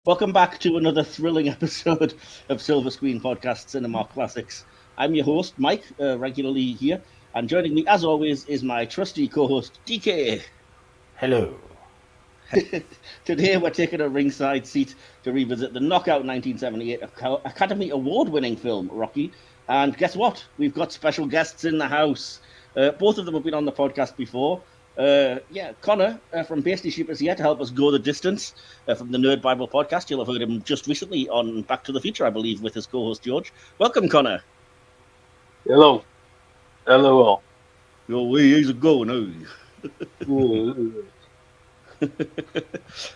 Welcome back to another thrilling episode of Silver Screen Podcast Cinema Classics. I'm your host, Mike, regularly here, and joining me, as always, is my trusty co-host, DK. Hello. Today, we're taking a ringside seat to revisit the knockout 1978 Academy Award-winning film, Rocky. And guess what? We've got special guests in the house. Both of them have been on the podcast before. Conor from Pasty Sheep is here to help us go the distance from the Nerd Bible podcast. You'll have heard him just recently on Back to the Future, I believe, with his co-host George. Welcome, Conor. Hello. Hello all. Your ways are going,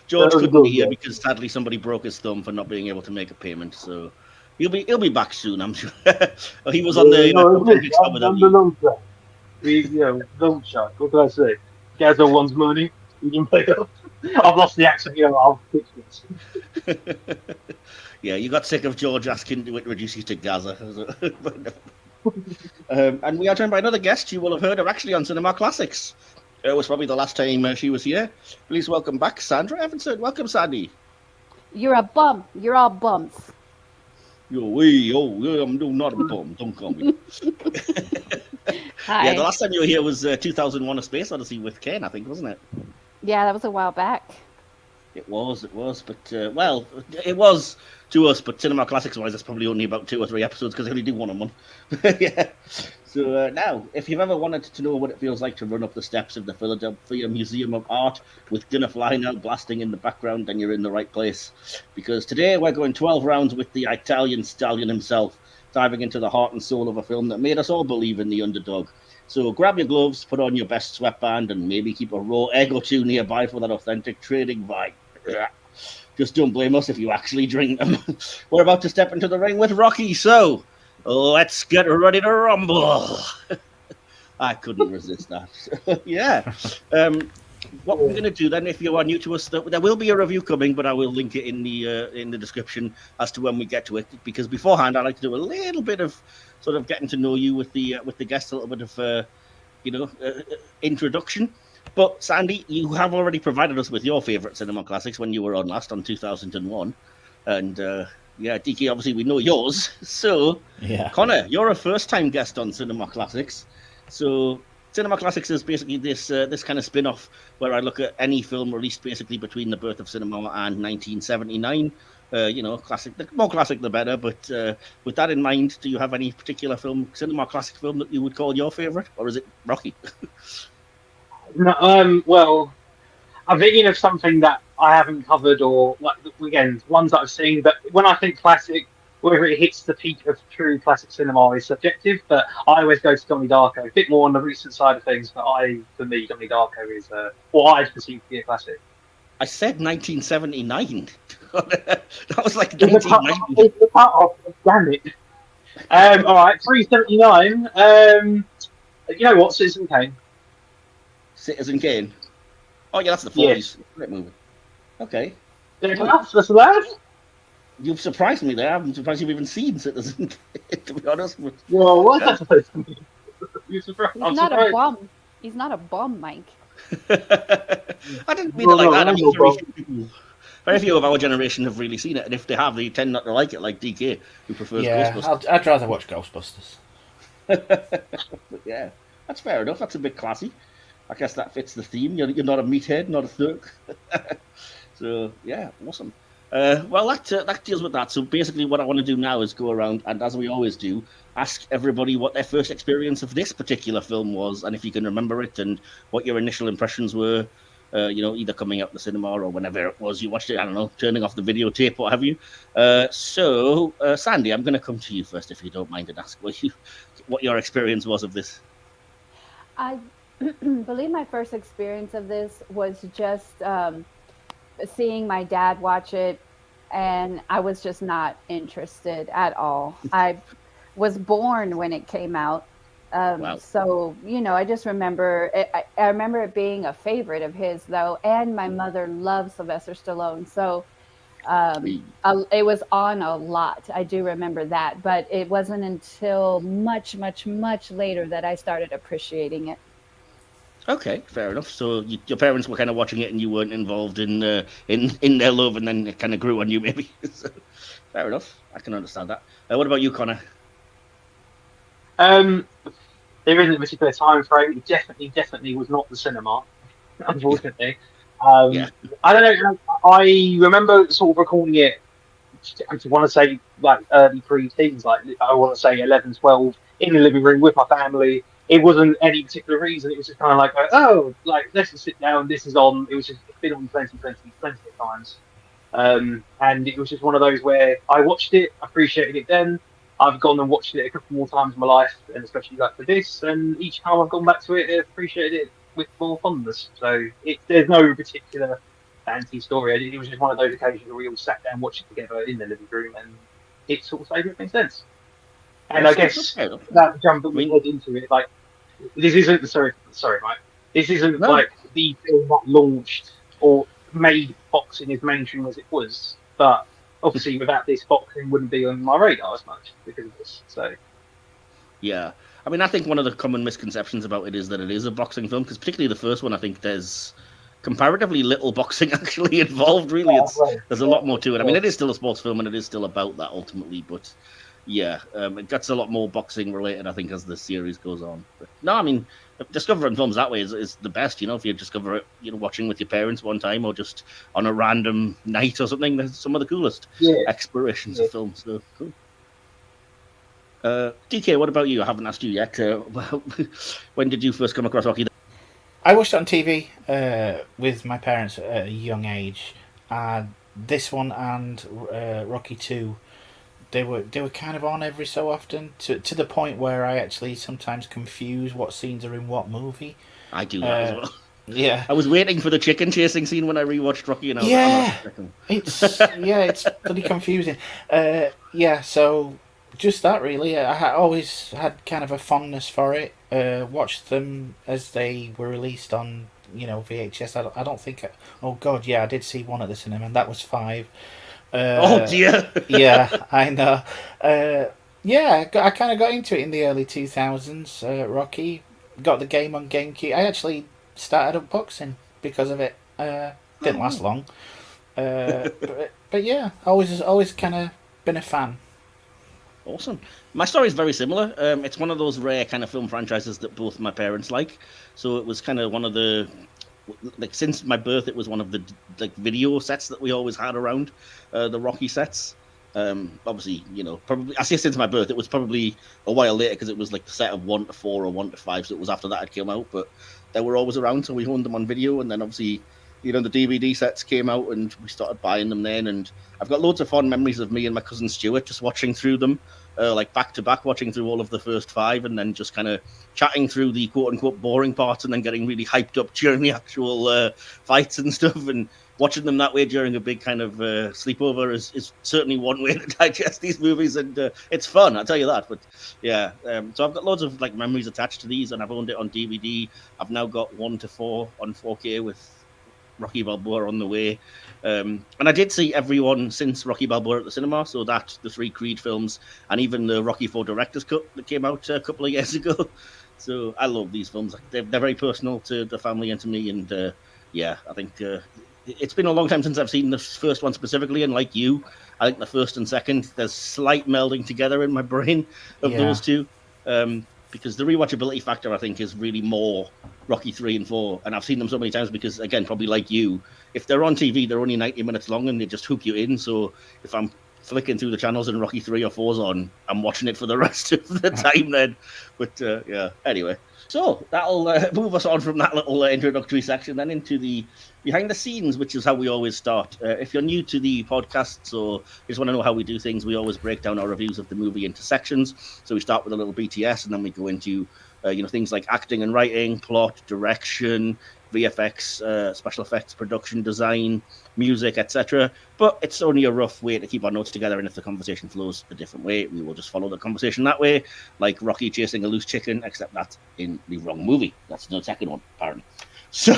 George couldn't be here because sadly somebody broke his thumb for not being able to make a payment, so he'll be back soon, I'm sure. He was on the long shot. What can I say? Gets on one's money. You can pay up. I've lost the accent. I'll fix this. Yeah, you got sick of George asking to reduce you to Gaza. And we are joined by another guest you will have heard her actually on Cinema Classics. It was probably the last time she was here. Please welcome back Sandra Eavenson. Welcome, Sandy. You're a bum. You're all bums. I'm not a bum. Don't call me. Hi. Yeah, the last time you were here was 2001: A Space Odyssey with Ken, I think, wasn't it? Yeah, that was a while back. It was, but it was to us, but Cinema Classics wise, it's probably only about 2 or 3 episodes because they only do one a month. Yeah. So now, if you've ever wanted to know what it feels like to run up the steps of the Philadelphia Museum of Art with Dinner Flying Out blasting in the background, then you're in the right place. Because today we're going 12 rounds with the Italian stallion himself, diving into the heart and soul of a film that made us all believe in the underdog. So grab your gloves, put on your best sweatband, and maybe keep a raw egg or 2 nearby for that authentic trading vibe. Just don't blame us if you actually drink them. We're about to step into the ring with Rocky, so let's get ready to rumble. I couldn't resist that. Yeah. What we're going to do then, if you are new to us, there will be a review coming, but I will link it in the description as to when we get to it. Because beforehand, I like to do a little bit of sort of getting to know you with the guests, a little bit of introduction. But Sandy, you have already provided us with your favourite Cinema Classics when you were on last on 2001, and DK, obviously we know yours. So, Yeah. Conor, you're a first-time guest on Cinema Classics. So, Cinema Classics is basically this kind of spin-off where I look at any film released basically between the birth of cinema and 1979. Classic. The more classic, the better. But with that in mind, do you have any particular Cinema Classic film that you would call your favourite, or is it Rocky? No, well, I'm thinking of something that I haven't covered, or again, ones that I've seen. But when I think classic, whether it hits the peak of true classic cinema is subjective. But I always go to Donnie Darko, a bit more on the recent side of things. But for me, Donnie Darko is what I perceive to be a classic. I said 1979. That was like 1990. Damn it! All right, 379. You know what, Citizen Kane. Citizen Kane. Oh yeah, that's the 40s. Yes. Great movie. Okay. That's allowed. You've surprised me there. I'm surprised you've even seen Citizen Kane, to be honest. Well, what's that supposed to mean? You're surprised. He's not a bum. He's not a bum, Mike. I didn't mean it like that. I mean, very few of our generation have really seen it, and if they have, they tend not to like it, like DK, who prefers Ghostbusters. I'd rather watch Ghostbusters. But yeah, that's fair enough. That's a bit classy. I guess that fits the theme. You're not a meathead, not a thirk. So yeah, awesome. Well, that deals with that. So basically, what I want to do now is go around and, as we always do, ask everybody what their first experience of this particular film was, and if you can remember it, and what your initial impressions were. Either coming out the cinema or whenever it was you watched it. I don't know, turning off the videotape, what have you. So, Sandy, I'm going to come to you first, if you don't mind, and ask what your experience was of this. I believe my first experience of this was just seeing my dad watch it, and I was just not interested at all. I was born when it came out. Wow. So, I just remember I remember it being a favorite of his, though, and my mother loved Sylvester Stallone. So it was on a lot. I do remember that, but it wasn't until much, much, much later that I started appreciating it. Okay, fair enough. So your parents were kind of watching it, and you weren't involved in their love, and then it kind of grew on you, maybe. So, fair enough. I can understand that. What about you, Connor? There isn't a particular time frame. It definitely was not the cinema, unfortunately. Yeah. I don't know. I remember sort of recalling it. I just want to say like early pre-teens, like I want to say 11, 12, in the living room with my family. It wasn't any particular reason. It was just kind of like, oh, like let's just sit down. This is on. It was just it's been on plenty of times. And it was just one of those where I watched it, appreciated it then. I've gone and watched it a couple more times in my life, and especially like for this. And each time I've gone back to it, I appreciated it with more fondness. So there's no particular fancy story. It was just one of those occasions where we all sat down, watched it together in the living room, and it sort of made everything sense. And I guess that jump that we led into it, like this isn't sorry, Mike. This isn't like the film that launched or made boxing as mainstream as it was, but obviously without this, boxing wouldn't be on my radar as much because of this. So yeah, I mean, I think one of the common misconceptions about it is that it is a boxing film, because particularly the first one, I think there's comparatively little boxing actually involved. Really, there's a lot more to it. I mean, it is still a sports film, and it is still about that ultimately, but yeah, it gets a lot more boxing related, I think, as the series goes on. But no, I mean, discovering films that way is the best. If you discover it, watching with your parents one time, or just on a random night or something, that's some of the coolest explorations of films. So cool. DK, what about you? I haven't asked you yet. When did you first come across Rocky? I watched it on TV with my parents at a young age. This one and Rocky 2, they were kind of on every so often, to the point where I actually sometimes confuse what scenes are in what movie. I do that as well. Yeah, I was waiting for the chicken chasing scene when I rewatched Rocky, and I was it's bloody confusing. So just that really. I always had kind of a fondness for it. Watched them as they were released on VHS. I don't think. Oh God, yeah, I did see one at the cinema, and that was 5. Oh dear. Yeah, I know. I kind of got into it in the early 2000s. Rocky, got the game on GameCube. I actually started up boxing because of it. Didn't last long, but yeah, always kind of been a fan. Awesome. My story is very similar. It's one of those rare kind of film franchises that both my parents like. So it was kind of one of the, since my birth, it was one of the video sets that we always had around, the Rocky sets. Obviously, probably, I say since my birth, it was probably a while later because it was like the set of 1 to 4 or 1 to 5. So it was after that it came out, but they were always around. So we owned them on video, and then obviously, the DVD sets came out and we started buying them then. And I've got loads of fond memories of me and my cousin Stuart just watching through them, back to back, watching through all of the first 5, and then just kind of chatting through the quote unquote boring parts, and then getting really hyped up during the actual fights and stuff. And watching them that way during a big kind of sleepover is certainly one way to digest these movies, and it's fun, I'll tell you that. But yeah, so I've got loads of memories attached to these, and I've owned it on DVD. I've now got 1 to 4 on 4K with Rocky Balboa on the way, and I did see everyone since Rocky Balboa at the cinema, so that the 3 Creed films, and even the Rocky 4 director's cut that came out a couple of years ago. So I love these films. They're very personal to the family and to me, and I think it's been a long time since I've seen the first one specifically, and like you, I think the first and second, there's slight melding together in my brain of those two, because the rewatchability factor, I think, is really more Rocky 3 and 4, and I've seen them so many times because, again, probably like you, if they're on TV, they're only 90 minutes long and they just hook you in. So if I'm flicking through the channels and Rocky 3 or 4's on, I'm watching it for the rest of the time then. But anyway. So that'll move us on from that little introductory section then into the behind the scenes, which is how we always start. If you're new to the podcast, so you just want to know how we do things, we always break down our reviews of the movie into sections. So we start with a little BTS, and then we go into things like acting and writing, plot, direction, VFX, special effects, production design, music, etc. But it's only a rough way to keep our notes together, and if the conversation flows a different way, we will just follow the conversation that way, like Rocky chasing a loose chicken, except that's in the wrong movie. That's the second one, apparently. So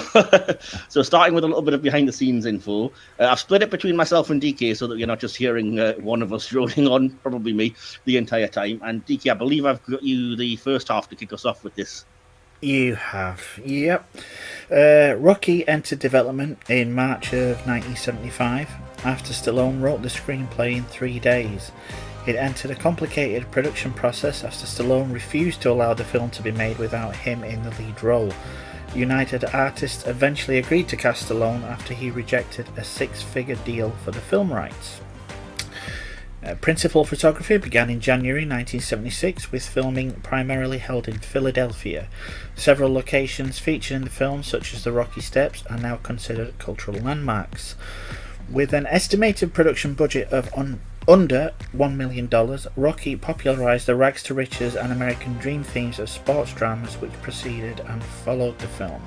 starting with a little bit of behind the scenes info, I've split it between myself and DK so that you're not just hearing one of us droning on, probably me, the entire time. And DK, I believe I've got you the first half to kick us off with this. You have, yep. Rocky entered development in March of 1975 after Stallone wrote the screenplay in 3 days. It entered a complicated production process after Stallone refused to allow the film to be made without him in the lead role. United Artists eventually agreed to cast Stallone after he rejected a 6-figure deal for the film rights. Principal photography began in January 1976 with filming primarily held in Philadelphia. Several locations featured in the film, such as the Rocky Steps, are now considered cultural landmarks. With an estimated production budget of under $1 million, Rocky popularized the rags to riches and American dream themes of sports dramas which preceded and followed the film.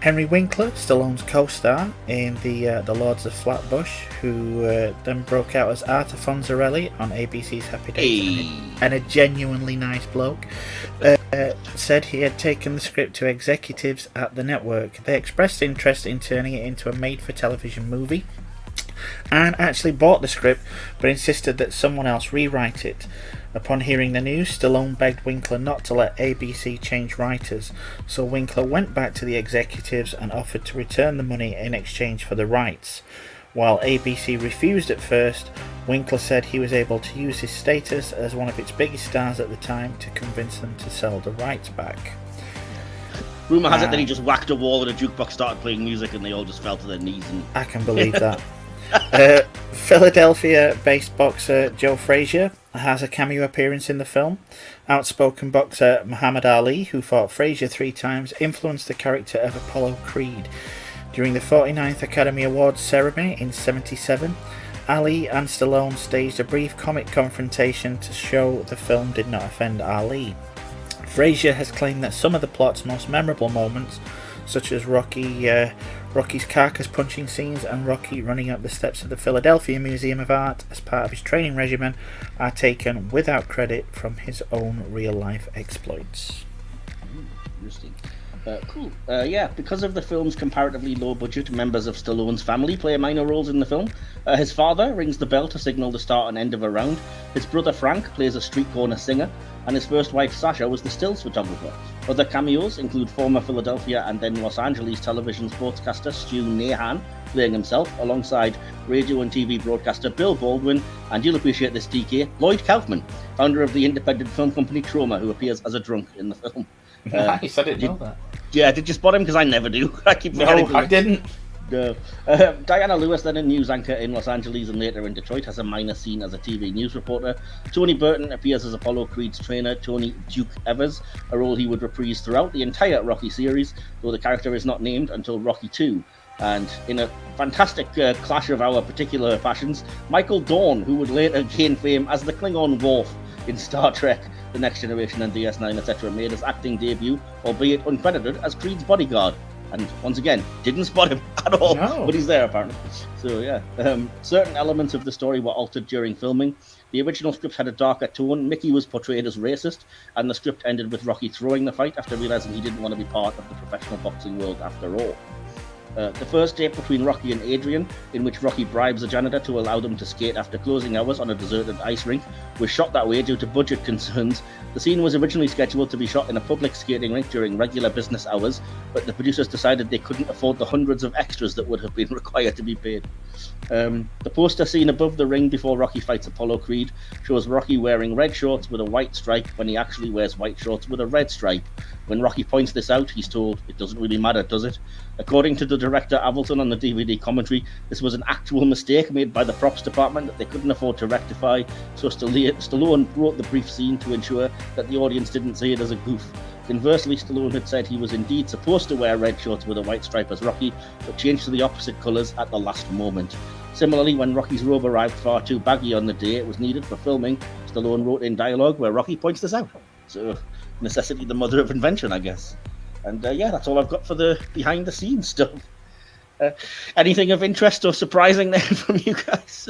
Henry Winkler, Stallone's co-star in the Lords of Flatbush, who then broke out as Arthur Fonzarelli on ABC's Happy Days, and a genuinely nice bloke, said he had taken the script to executives at the network. They expressed interest in turning it into a made-for-television movie, and actually bought the script, but insisted that someone else rewrite it. Upon hearing the news, Stallone begged Winkler not to let ABC change writers, so Winkler went back to the executives and offered to return the money in exchange for the rights. While ABC refused at first, Winkler said he was able to use his status as one of its biggest stars at the time to convince them to sell the rights back. Rumour has it that he just whacked a wall and a jukebox started playing music and they all just fell to their knees. And I can believe that. Philadelphia-based boxer Joe Frazier has a cameo appearance in the film. Outspoken boxer Muhammad Ali, who fought Frazier 3 times, influenced the character of Apollo Creed. During the 49th Academy Awards ceremony in 1977, Ali and Stallone staged a brief comic confrontation to show the film did not offend Ali. Frazier has claimed that some of the plot's most memorable moments, such as Rocky's carcass punching scenes and Rocky running up the steps of the Philadelphia Museum of Art as part of his training regimen, are taken without credit from his own real-life exploits. Interesting. Cool. Because of the film's comparatively low budget, members of Stallone's family play minor roles in the film. His father rings the bell to signal the start and end of a round. His brother Frank plays a street corner singer, and his first wife Sasha was the stills photographer. Other cameos include former Philadelphia and then Los Angeles television sportscaster Stu Nahan playing himself, alongside radio and TV broadcaster Bill Baldwin, and you'll appreciate this, DK, Lloyd Kaufman, founder of the independent film company Troma, who appears as a drunk in the film. Nice, I didn't know that. Yeah, did you spot him? Because I never do. I keep forgetting. No, I didn't. No. Diana Lewis, then a news anchor in Los Angeles and later in Detroit, has a minor scene as a TV news reporter. Tony Burton appears as Apollo Creed's trainer, Tony Duke Evers, a role he would reprise throughout the entire Rocky series, though the character is not named until Rocky 2. And in a fantastic clash of our particular passions, Michael Dorn, who would later gain fame as the Klingon Worf in Star Trek, The Next Generation and DS9, etc., made his acting debut, albeit uncredited, as Creed's bodyguard. And once again, didn't spot him at all, but he's there apparently. So yeah, certain elements of the story were altered during filming. The original script had a darker tone. Mickey was portrayed as racist, and the script ended with Rocky throwing the fight after realizing he didn't want to be part of the professional boxing world after all. The first date between Rocky and Adrian, in which Rocky bribes a janitor to allow them to skate after closing hours on a deserted ice rink, was shot that way due to budget concerns. The scene was originally scheduled to be shot in a public skating rink during regular business hours, but the producers decided they couldn't afford the hundreds of extras that would have been required to be paid. The poster seen above the ring before Rocky fights Apollo Creed shows Rocky wearing red shorts with a white stripe when he actually wears white shorts with a red stripe. When Rocky points this out, he's told, "It doesn't really matter, does it?" According to the director Avildsen on the DVD commentary, this was an actual mistake made by the props department that they couldn't afford to rectify, so Stallone wrote the brief scene to ensure that the audience didn't see it as a goof. Conversely, Stallone had said he was indeed supposed to wear red shorts with a white stripe as Rocky, but changed to the opposite colours at the last moment. Similarly, when Rocky's robe arrived far too baggy on the day it was needed for filming, Stallone wrote in dialogue where Rocky points this out. So, necessity the mother of invention, I guess. And that's all I've got for the behind-the-scenes stuff. Anything of interest or surprising there from you guys?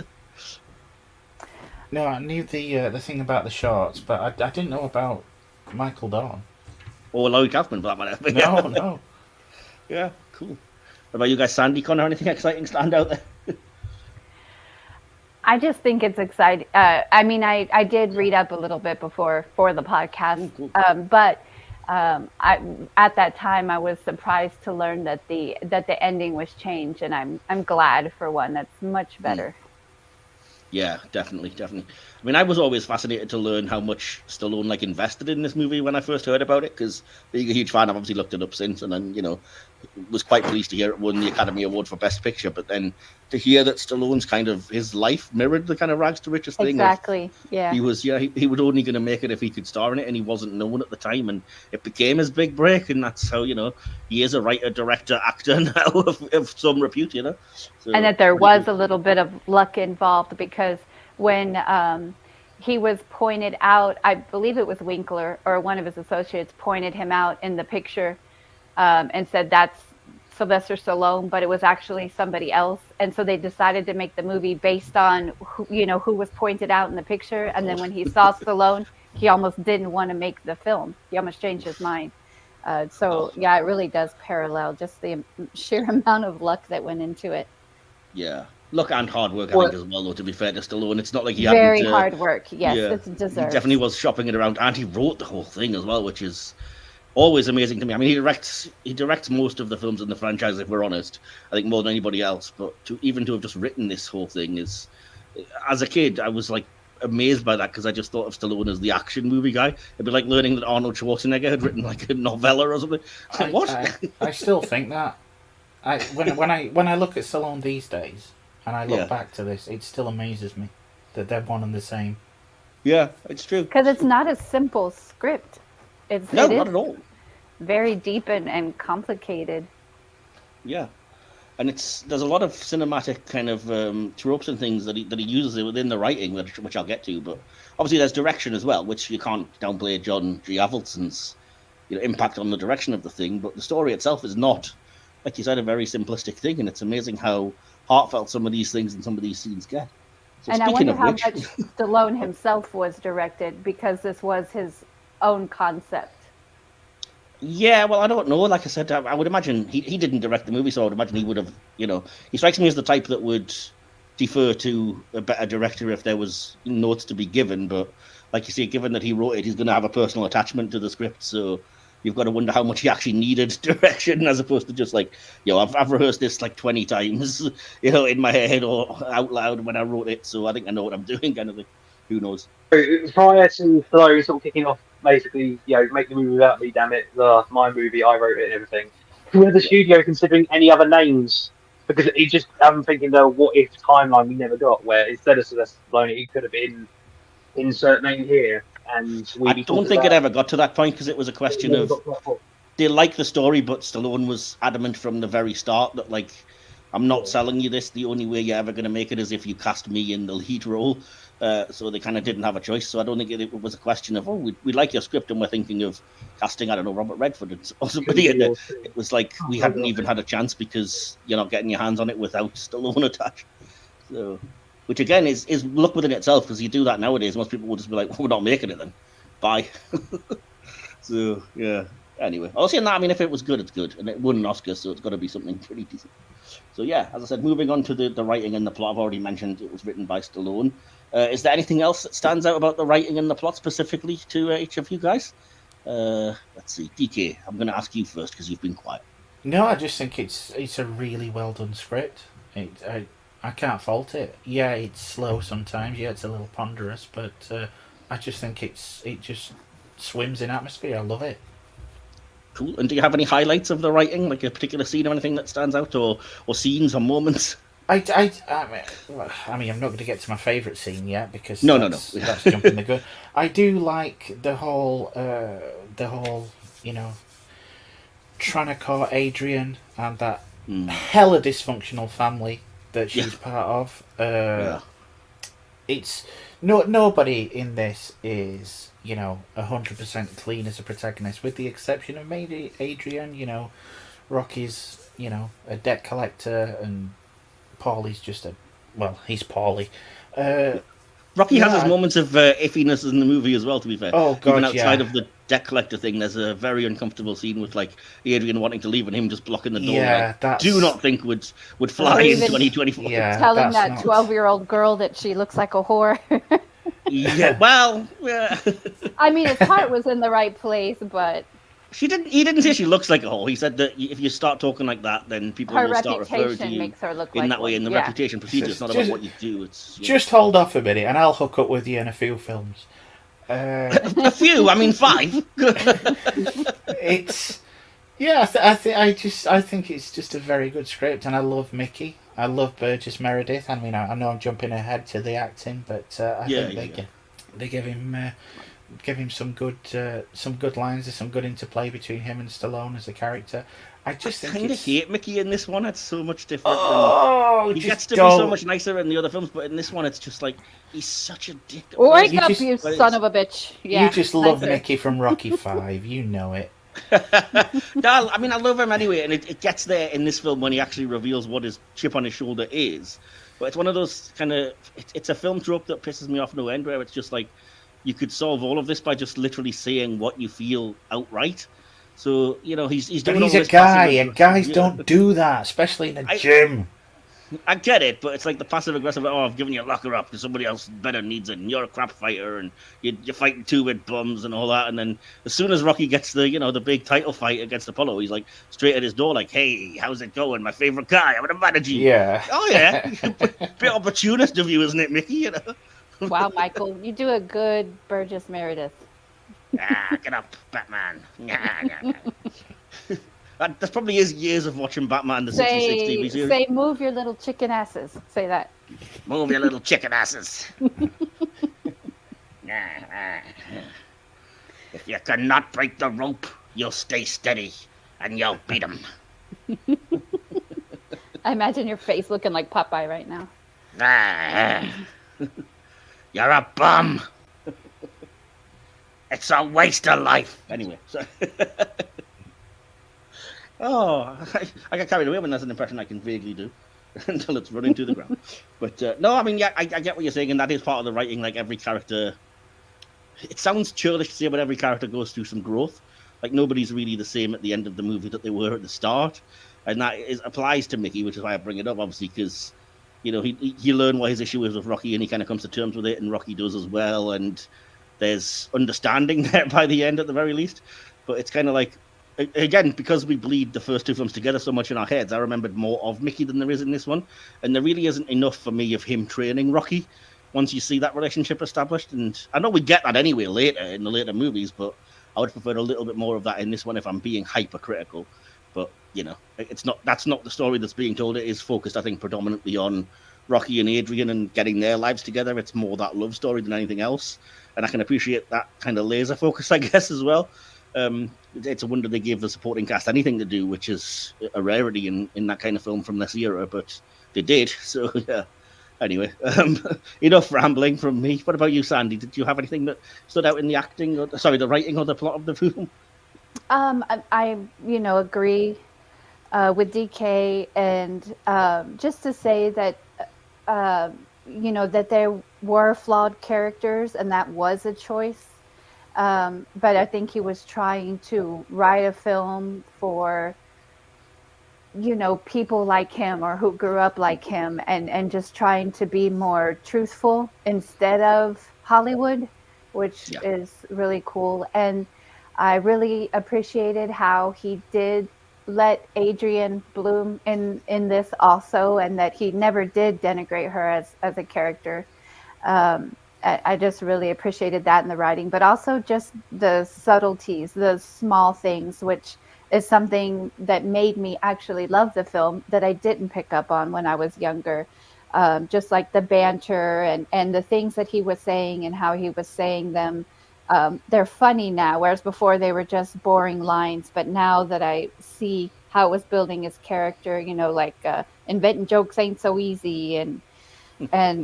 No, I knew the thing about the shorts, but I didn't know about Michael Dorn. Or Lloyd Kaufman, for that matter. No. Yeah, cool. What about you guys, Sandy, Conor? Anything exciting stand out there? I just think it's exciting. I did read up a little bit before for the podcast, cool. But At that time, I was surprised to learn that the ending was changed, and I'm glad for one. That's much better. Yeah, definitely. I mean, I was always fascinated to learn how much Stallone invested in this movie when I first heard about it, because being a huge fan, I've obviously looked it up since, and then was quite pleased to hear it won the Academy Award for Best Picture. But then to hear that Stallone's his life mirrored the kind of rags to riches thing. Exactly. Yeah. He was he was only going to make it if he could star in it, and he wasn't known at the time, and it became his big break, and that's how he is a writer, director, actor now of some repute. So, and that there was a little bit of luck involved, because when he was pointed out, I believe it was Winkler or one of his associates pointed him out in the picture and said that's Sylvester Stallone, but it was actually somebody else. And so they decided to make the movie based on who was pointed out in the picture. And then when he saw Stallone, he almost didn't want to make the film. He almost changed his mind. Yeah, it really does parallel just the sheer amount of luck that went into it. Yeah. Luck and hard work, I think, as well, though, to be fair to Stallone. It's not like he had very hard work. Yes, yeah, it's deserved. He definitely was shopping it around, and he wrote the whole thing as well, which is always amazing to me. I mean, he directs most of the films in the franchise, if we're honest. I think more than anybody else. But to have just written this whole thing is, as a kid, I was amazed by that, because I just thought of Stallone as the action movie guy. It'd be like learning that Arnold Schwarzenegger had written a novella or something. What? I still think that. When I look at Stallone these days, and I look back to this, it still amazes me that they're one and the same. Yeah, it's true. Because it's not a simple script. Not at all. Very deep and complicated. Yeah, and there's a lot of cinematic kind of tropes and things that he uses within the writing, which I'll get to. But obviously, there's direction as well, which you can't downplay John G. Avildsen's impact on the direction of the thing. But the story itself is not, like you said, a very simplistic thing, and it's amazing how heartfelt some of these things and some of these scenes get. So and I wonder how much Stallone himself was directed, because this was his own concept. Yeah, well, I don't know. Like I said, I would imagine he didn't direct the movie, so I would imagine he would have, he strikes me as the type that would defer to a better director if there was notes to be given. But like you say, given that he wrote it, he's going to have a personal attachment to the script, so you've got to wonder how much he actually needed direction, as opposed to just I've rehearsed this 20 times, in my head or out loud when I wrote it, so I think I know what I'm doing, kind of thing. Who knows? Prior to Stallone sort of kicking off, basically, make the movie without me, damn it, my movie, I wrote it and everything. Was the studio considering any other names? Because it just, I'm thinking the what if timeline we never got, where instead of Sylvester Stallone, it could have been insert name here. And I don't think it ever got to that point, because it was a question of they like the story, but Stallone was adamant from the very start that I'm not selling you this. The only way you're ever going to make it is if you cast me in the lead role. So they kind of didn't have a choice. So I don't think it was a question of we like your script and we're thinking of casting, I don't know, Robert Redford or somebody. And it was we hadn't even had a chance because you're not getting your hands on it without Stallone attached. So. Which again is luck within itself, because you do that nowadays, most people will just be like, well, we're not making it then. Bye. So, yeah. Anyway, I was saying that, I mean, if it was good, it's good. And it won an Oscar, so it's got to be something pretty decent. So, yeah, as I said, moving on to the writing and the plot, I've already mentioned it was written by Stallone. Is there anything else that stands out about the writing and the plot specifically to each of you guys? Let's see. DK, I'm going to ask you first, because you've been quiet. No, I just think it's a really well done script. I can't fault it. Yeah, it's slow sometimes. Yeah, it's a little ponderous, but I just think it just swims in atmosphere. I love it. Cool. And do you have any highlights of the writing, like a particular scene or anything that stands out, or scenes or moments? I mean, I'm not going to get to my favourite scene yet, because that's jumping the gun. I do like the whole trying to caught Adrian and that hella dysfunctional family that she's part of. It's nobody in this is 100% clean as a protagonist, with the exception of maybe Adrian. Rocky's a debt collector, and Paulie's just he's Paulie. Rocky has his moments of iffiness in the movie as well, to be fair. Oh, God, even outside of the debt collector thing, there's a very uncomfortable scene with Adrian wanting to leave and him just blocking the door. Yeah, do not think would fly in 2024. Yeah, telling that 12-year-old girl that she looks like a whore. Yeah, well, yeah. I mean, his heart was in the right place, but He didn't say she looks like a whore. He said that if you start talking like that, then people Her will start referring to reputation you makes her look in like that way. one. In the Yeah. reputation procedure, it's not about what you do. It's Just hold off a minute, and I'll hook up with you in a few films. a few. I mean, 5. It's I think it's just a very good script, and I love Mickey. I love Burgess Meredith. I mean, I know I'm jumping ahead to the acting, but I think they give him some good lines. There's some good interplay between him and Stallone as a character. I kind of hate Mickey in this one. It's so much different. He gets to be so much nicer in the other films, but in this one, it's just like he's such a dick. Wake up, you son of a bitch! Yeah, you just love Mickey from Rocky 5. You know it. No, I mean, I love him anyway, and it gets there in this film when he actually reveals what his chip on his shoulder is. But it's one of those kind of it's a film trope that pisses me off no end, where it's just like you could solve all of this by just literally saying what you feel outright. So he's doing. But he's a guy, and guys don't do that, especially in a gym. I get it, but it's like the passive aggressive. Oh, I've given you a locker up because somebody else better needs it, and you're a crap fighter, and you're fighting 2-bit bums and all that. And then as soon as Rocky gets the big title fight against Apollo, he's like straight at his door, like, "Hey, how's it going? My favorite guy. I'm gonna manage you." Yeah. Oh yeah. Bit opportunist of you, isn't it, Mickey? Wow, Michael, you do a good Burgess Meredith. Get up, Batman. That probably is years of watching Batman the 66 TV series. Say, move your little chicken asses. Say that. Move your little chicken asses. If you cannot break the rope, you'll stay steady, and you'll beat him. I imagine your face looking like Popeye right now. You're a bum. It's a waste of life. Anyway, so I got carried away when that's an impression I can vaguely do until it's running to the ground. But no, I mean, yeah, I get what you're saying, and that is part of the writing. Like every character, it sounds churlish to say, but every character goes through some growth. Like nobody's really the same at the end of the movie that they were at the start, and that applies to Mickey, which is why I bring it up, obviously, because he learned what his issue is with Rocky, and he kind of comes to terms with it, and Rocky does as well, and there's understanding there by the end at the very least. But it's kind of like, again, because we bleed the first 2 films together so much in our heads, I remembered more of Mickey than there is in this one, and there really isn't enough for me of him training Rocky once you see that relationship established. And I know we get that anyway later in the later movies, but I would prefer a little bit more of that in this one if I'm being hypercritical. But that's not the story that's being told. It is focused, I think, predominantly on Rocky and Adrian and getting their lives together. It's more that love story than anything else, and I can appreciate that kind of laser focus, I guess, as well. It's a wonder they gave the supporting cast anything to do, which is a rarity in that kind of film from this era, but they did. So yeah. Anyway, enough rambling from me. What about you, Sandy? Did you have anything that stood out in the acting, the writing or the plot of the film? I agree with DK, and just to say that that there were flawed characters, and that was a choice. But I think he was trying to write a film for people like him or who grew up like him, and just trying to be more truthful instead of Hollywood, which is really cool. And I really appreciated how he did let Adrian bloom in this also, and that he never did denigrate her as a character. I just really appreciated that in the writing, but also just the subtleties, the small things, which is something that made me actually love the film that I didn't pick up on when I was younger. Just like the banter and the things that he was saying and how he was saying them. They're funny now, whereas before they were just boring lines. But now that I see how it was building his character, inventing jokes ain't so easy, and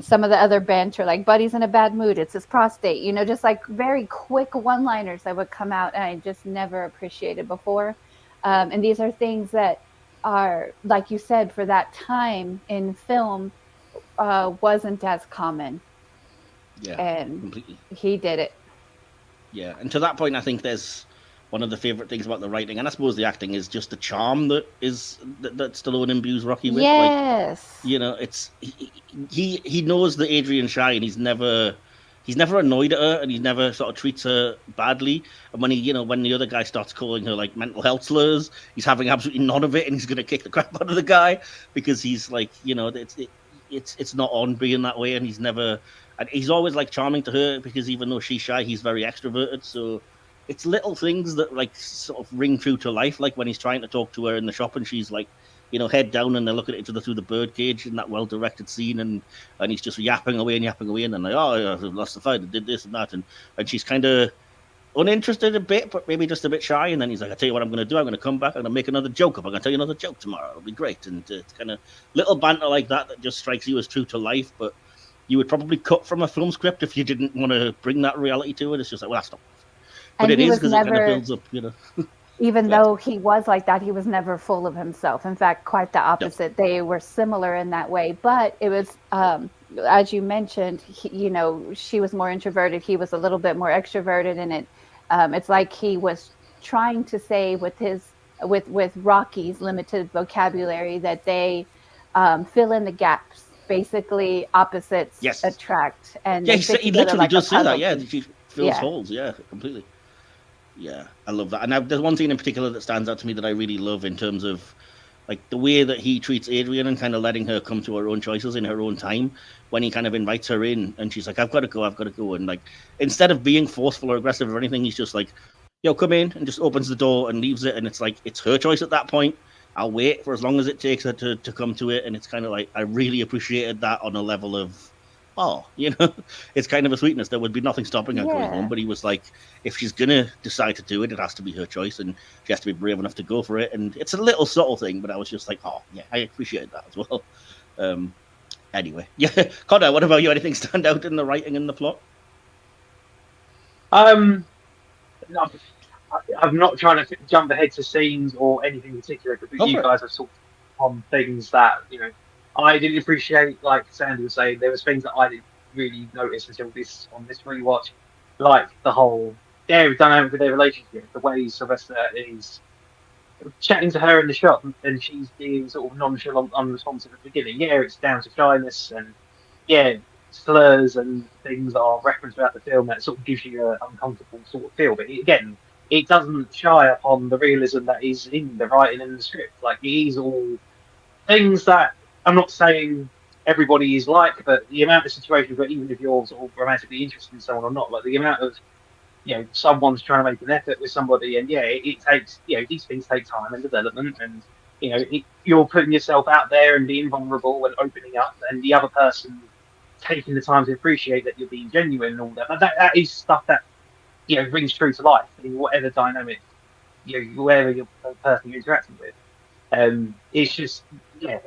some of the other banter, like Buddy's in a bad mood, it's his prostate, just like very quick one-liners that would come out and I just never appreciated before. And these are things that are, like you said, for that time in film, wasn't as common. Yeah, and completely. He did it. Yeah, and to that point, I think there's one of the favorite things about the writing, and I suppose the acting, is just the charm that Stallone imbues Rocky with. Yes. It's he knows that Adrian's shy, and he's never he's never annoyed at her, and he never sort of treats her badly. And when when the other guy starts calling her like mental health slurs, he's having absolutely none of it, and he's going to kick the crap out of the guy because he's like, it's not on being that way, and he's always like charming to her because even though she's shy, he's very extroverted. So it's little things that like sort of ring true to life, like when he's trying to talk to her in the shop, and she's like, head down, and they're looking at each other through the birdcage in that well-directed scene, and he's just yapping away, and then like, oh, I lost the fight, I did this and that, and she's kind of uninterested a bit, but maybe just a bit shy, and then he's like, I tell you what I'm going to do, I'm going to come back, I'm going to make another joke up, I'm going to tell you another joke tomorrow, it'll be great, and it's kind of little banter like that just strikes you as true to life, but you would probably cut from a film script if you didn't want to bring that reality to it. It's just like, well, that's not, but it is because it kind of builds up, Even though he was like that, he was never full of himself. In fact, quite the opposite. Yep. They were similar in that way. But it was, as you mentioned, she was more introverted. He was a little bit more extroverted. And it's like he was trying to say with Rocky's limited vocabulary that they fill in the gaps. Basically, opposites attract. And he literally does say that. Yeah, she fills holes. Yeah, completely. Yeah, I love that. And there's one scene in particular that stands out to me that I really love in terms of like the way that he treats Adrian and kind of letting her come to her own choices in her own time when he kind of invites her in and she's like, I've got to go. And like, instead of being forceful or aggressive or anything, he's just like, yo, come in, and just opens the door and leaves it. And it's like, it's her choice at that point. I'll wait for as long as it takes her to come to it. And it's kind of like, I really appreciated that on a level of, it's kind of a sweetness. There would be nothing stopping her going home, but he was like, if she's gonna decide to do it, it has to be her choice, and she has to be brave enough to go for it. And it's a little subtle thing, but I was just like, oh yeah, I appreciate that as well. Anyway, Conor, what about you? Anything stand out in the writing and the plot? I'm not trying to jump ahead to scenes or anything in particular, but you guys have sort of on things that I didn't appreciate, like Sandy was saying. There was things that I didn't really notice until on this rewatch, like the whole dynamic with their relationship, the way Sylvester is chatting to her in the shop, and she's being sort of nonchalant, unresponsive at the beginning. Yeah, it's down to shyness, and slurs and things that are referenced throughout the film that sort of gives you an uncomfortable sort of feel. But again, it doesn't shy upon the realism that is in the writing and the script. Like, it is all things that I'm not saying everybody is like, but the amount of situations where even if you're sort of romantically interested in someone or not, like the amount of, someone's trying to make an effort with somebody, and it takes, these things take time and development, and, you're putting yourself out there and being vulnerable and opening up, and the other person taking the time to appreciate that you're being genuine and all that. But that is stuff that, rings true to life in whatever dynamic, whoever you're the person you're interacting with. It's just,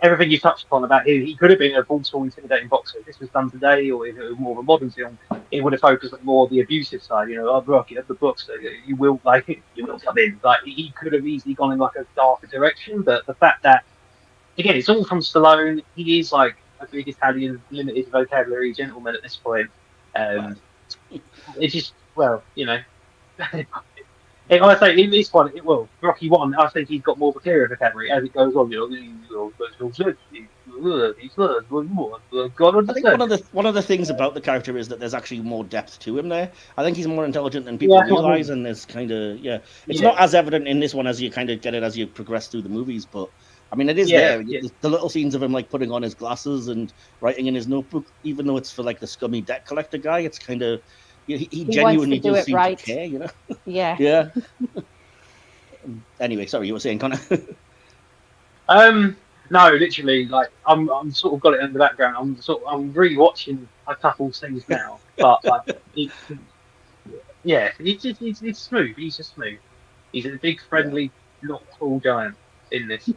everything you touched upon about he could have been a brutal, intimidating boxer. If this was done today, or if it was more of a modern film, it would have focused on more of the abusive side. Rocky at the books, you will come in. Like, he could have easily gone in like a darker direction, but the fact that, again, it's all from Stallone. He is like a big Italian, limited vocabulary gentleman at this point. It's just, If I say in this one, Rocky 1, I think he's got more material vocabulary as it goes on. I think one of the things about the character is that there's actually more depth to him there. I think he's more intelligent than people realize, and there's kind of it's not as evident in this one as you kind of get it as you progress through the movies, but I mean it is there. The little scenes of him like putting on his glasses and writing in his notebook, even though it's for like the scummy debt collector guy, it's kind of. He genuinely does seem to care, Yeah. Anyway, sorry, you were saying, Conor? No, literally, like I'm sort of got it in the background. I'm rewatching a couple things now, but like, it's smooth. He's just smooth. He's a big, friendly, not tall giant in this.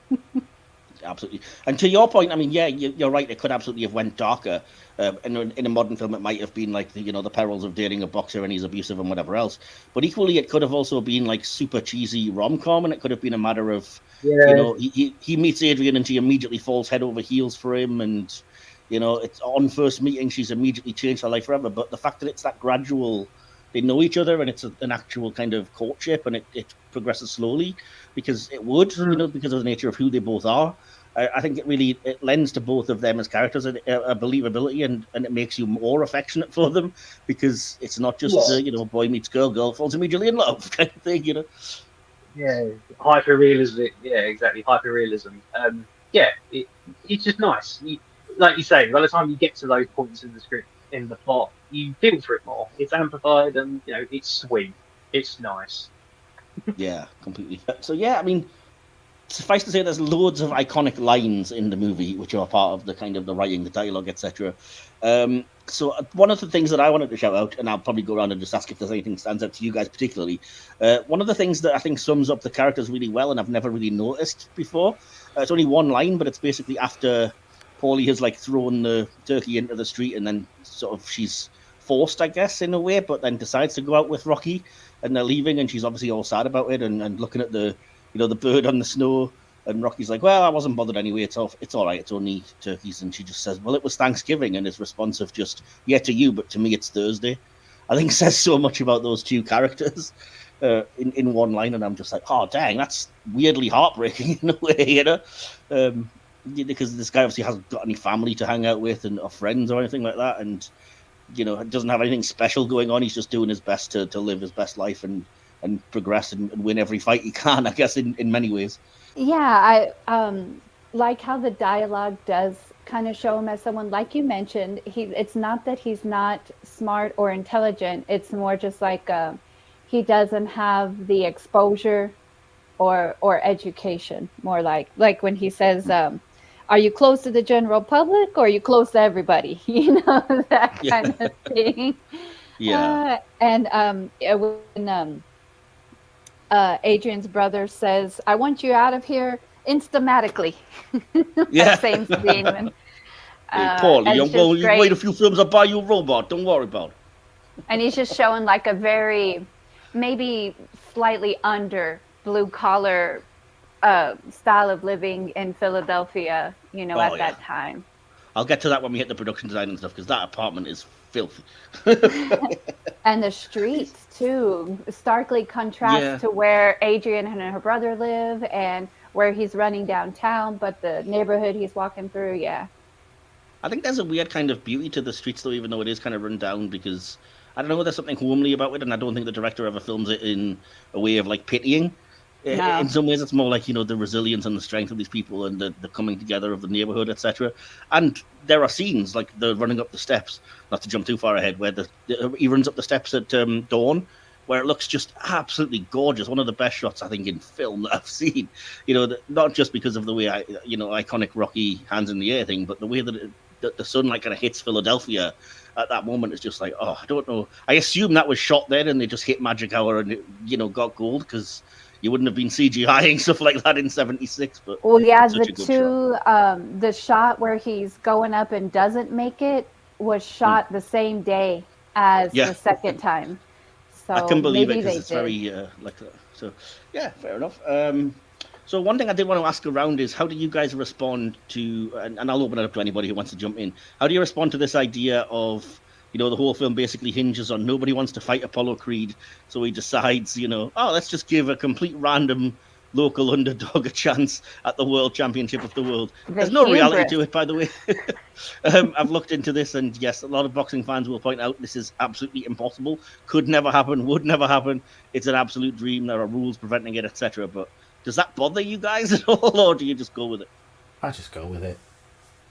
Absolutely. And to your point, I mean, you're right. It could absolutely have went darker. In a modern film, it might have been like the perils of dating a boxer and he's abusive and whatever else. But equally, it could have also been like super cheesy rom-com, and it could have been a matter of, he meets Adrian and she immediately falls head over heels for him, and it's on first meeting she's immediately changed her life forever. But the fact that it's that gradual, they know each other and it's an actual kind of courtship, and it progresses slowly because it would, because of the nature of who they both are. I think it lends to both of them as characters a believability, and it makes you more affectionate for them, because it's not just boy meets girl falls immediately in love kind of thing, Yeah, hyper realism. Yeah, exactly, hyper realism. It's just nice. Like you say, by the time you get to those points in the script, in the plot, you feel for it more. It's amplified, and it's sweet. It's nice. Yeah, completely. So yeah, I mean, suffice to say, there's loads of iconic lines in the movie which are part of the kind of the writing, the dialogue, etc. So one of the things that I wanted to shout out, and I'll probably go around and just ask if there's anything that stands out to you guys particularly. One of the things that I think sums up the characters really well, and I've never really noticed before. It's only one line, but it's basically after Paulie has like thrown the turkey into the street, and then sort of she's forced, I guess, in a way, but then decides to go out with Rocky, and they're leaving, and she's obviously all sad about it, and looking at the the bird on the snow, and Rocky's like, well, I wasn't bothered anyway, it's all right, it's only turkeys. And she just says, well, it was Thanksgiving, and his response of just, yeah, to you, but to me it's Thursday, I think says so much about those two characters in one line. And I'm just like, oh dang, that's weirdly heartbreaking in a way, because this guy obviously hasn't got any family to hang out with or friends or anything like that, and doesn't have anything special going on. He's just doing his best to live his best life and progress and win every fight he can, I guess, in many ways. Yeah, I like how the dialogue does kind of show him as someone, like you mentioned, it's not that he's not smart or intelligent, it's more just like he doesn't have the exposure or education, more like when he says, are you close to the general public or are you close to everybody? That kind of thing. Yeah. When Adrian's brother says, I want you out of here instamatically. Yeah. Same scene. Hey, Paul, you wait a few films, I'll buy you a robot. Don't worry about it. And he's just showing like a very, maybe slightly under blue collar style of living in Philadelphia, that time. I'll get to that when we hit the production design and stuff, because that apartment is filthy. And the streets too starkly contrast to where Adrian and her brother live and where he's running downtown, but the neighborhood he's walking through, I think there's a weird kind of beauty to the streets, though, even though it is kind of run down, because I don't know, there's something homely about it, and I don't think the director ever films it in a way of like pitying. No. In some ways, it's more like, the resilience and the strength of these people and the coming together of the neighborhood, etc. And there are scenes like the running up the steps, not to jump too far ahead, where he runs up the steps at dawn, where it looks just absolutely gorgeous. One of the best shots, I think, in film that I've seen. Not just because of the way iconic Rocky hands in the air thing, but the way that the sunlight kind of hits Philadelphia at that moment is just like, oh, I don't know. I assume that was shot there and they just hit magic hour and it, got gold, because you wouldn't have been CGIing stuff like that in '76, but the shot where he's going up and doesn't make it was shot the same day as the second time. So I can believe it, because it's very like that. So yeah, fair enough. So one thing I did want to ask around is, how do you guys respond to, and I'll open it up to anybody who wants to jump in. How do you respond to this idea of, the whole film basically hinges on nobody wants to fight Apollo Creed, so he decides, let's just give a complete random local underdog a chance at the World Championship of the world. There's no reality to it, by the way. I've looked into this, and yes, a lot of boxing fans will point out this is absolutely impossible. Could never happen, would never happen. It's an absolute dream. There are rules preventing it, etc. But does that bother you guys at all, or do you just go with it? I just go with it.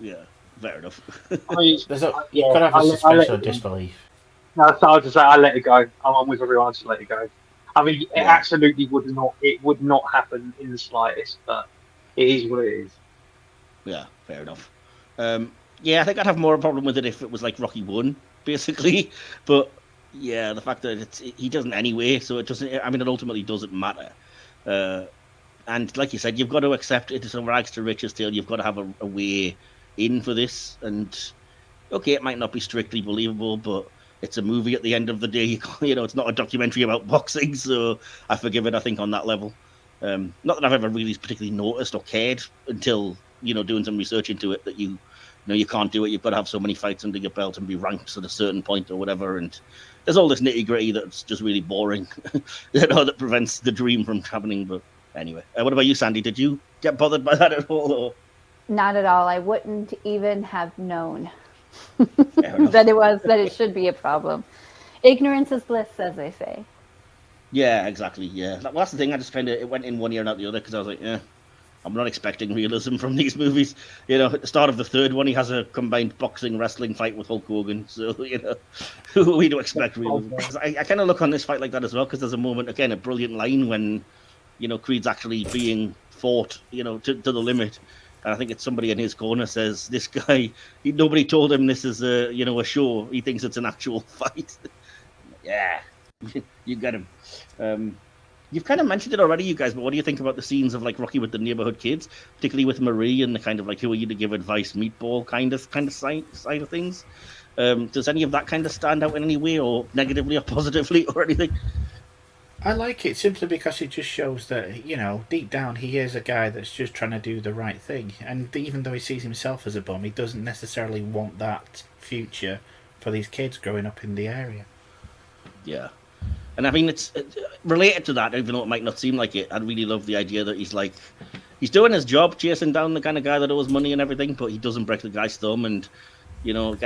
Yeah. Fair enough. You've got to have a suspension of disbelief. No, so I'll just say I let it go. I'm on with everyone, just let it go. I mean, it absolutely would not happen in the slightest, but it is what it is. Yeah, fair enough. I think I'd have more of a problem with it if it was like Rocky 1, basically. But yeah, the fact that he doesn't anyway, so it doesn't. I mean, it ultimately doesn't matter. And like you said, you've got to accept it. It's a rags to riches tale. You've got to have a way in for this, and okay, it might not be strictly believable, but it's a movie at the end of the day. It's not a documentary about boxing, so I forgive it, I think, on that level. Not that I've ever really particularly noticed or cared until doing some research into it, that you can't do it. You've got to have so many fights under your belt and be ranked at a certain point or whatever, and there's all this nitty gritty that's just really boring that prevents the dream from happening. But anyway, what about you, Sandy? Did you get bothered by that at all, or? Not at all. I wouldn't even have known enough. that it should be a problem. Ignorance is bliss, as they say. Yeah, exactly. Yeah, well, that's the thing. I just kind of it went in one ear and out the other because I was like, yeah, I'm not expecting realism from these movies. You know, at the start of the third one, he has a combined boxing wrestling fight with Hulk Hogan. So you know, who we don't expect realism. I kind of look on this fight like that as well because there's a moment, again, a brilliant line when you know Creed's actually being fought, you know, to the limit. And I think it's somebody in his corner says, "This guy, nobody told him this is a show. He thinks it's an actual fight." Yeah, you got him. You've kind of mentioned it already, you guys. But what do you think about the scenes of like Rocky with the neighborhood kids, particularly with Marie and the kind of like who are you to give advice, meatball kind of side of things? Does any of that kind of stand out in any way, or negatively or positively, or anything? I like it simply because it just shows that, you know, deep down he is a guy that's just trying to do the right thing. And even though he sees himself as a bum, he doesn't necessarily want that future for these kids growing up in the area. Yeah. And I mean, it's related to that, even though it might not seem like it. I really love the idea that he's doing his job, chasing down the kind of guy that owes money and everything, but he doesn't break the guy's thumb. And, you know,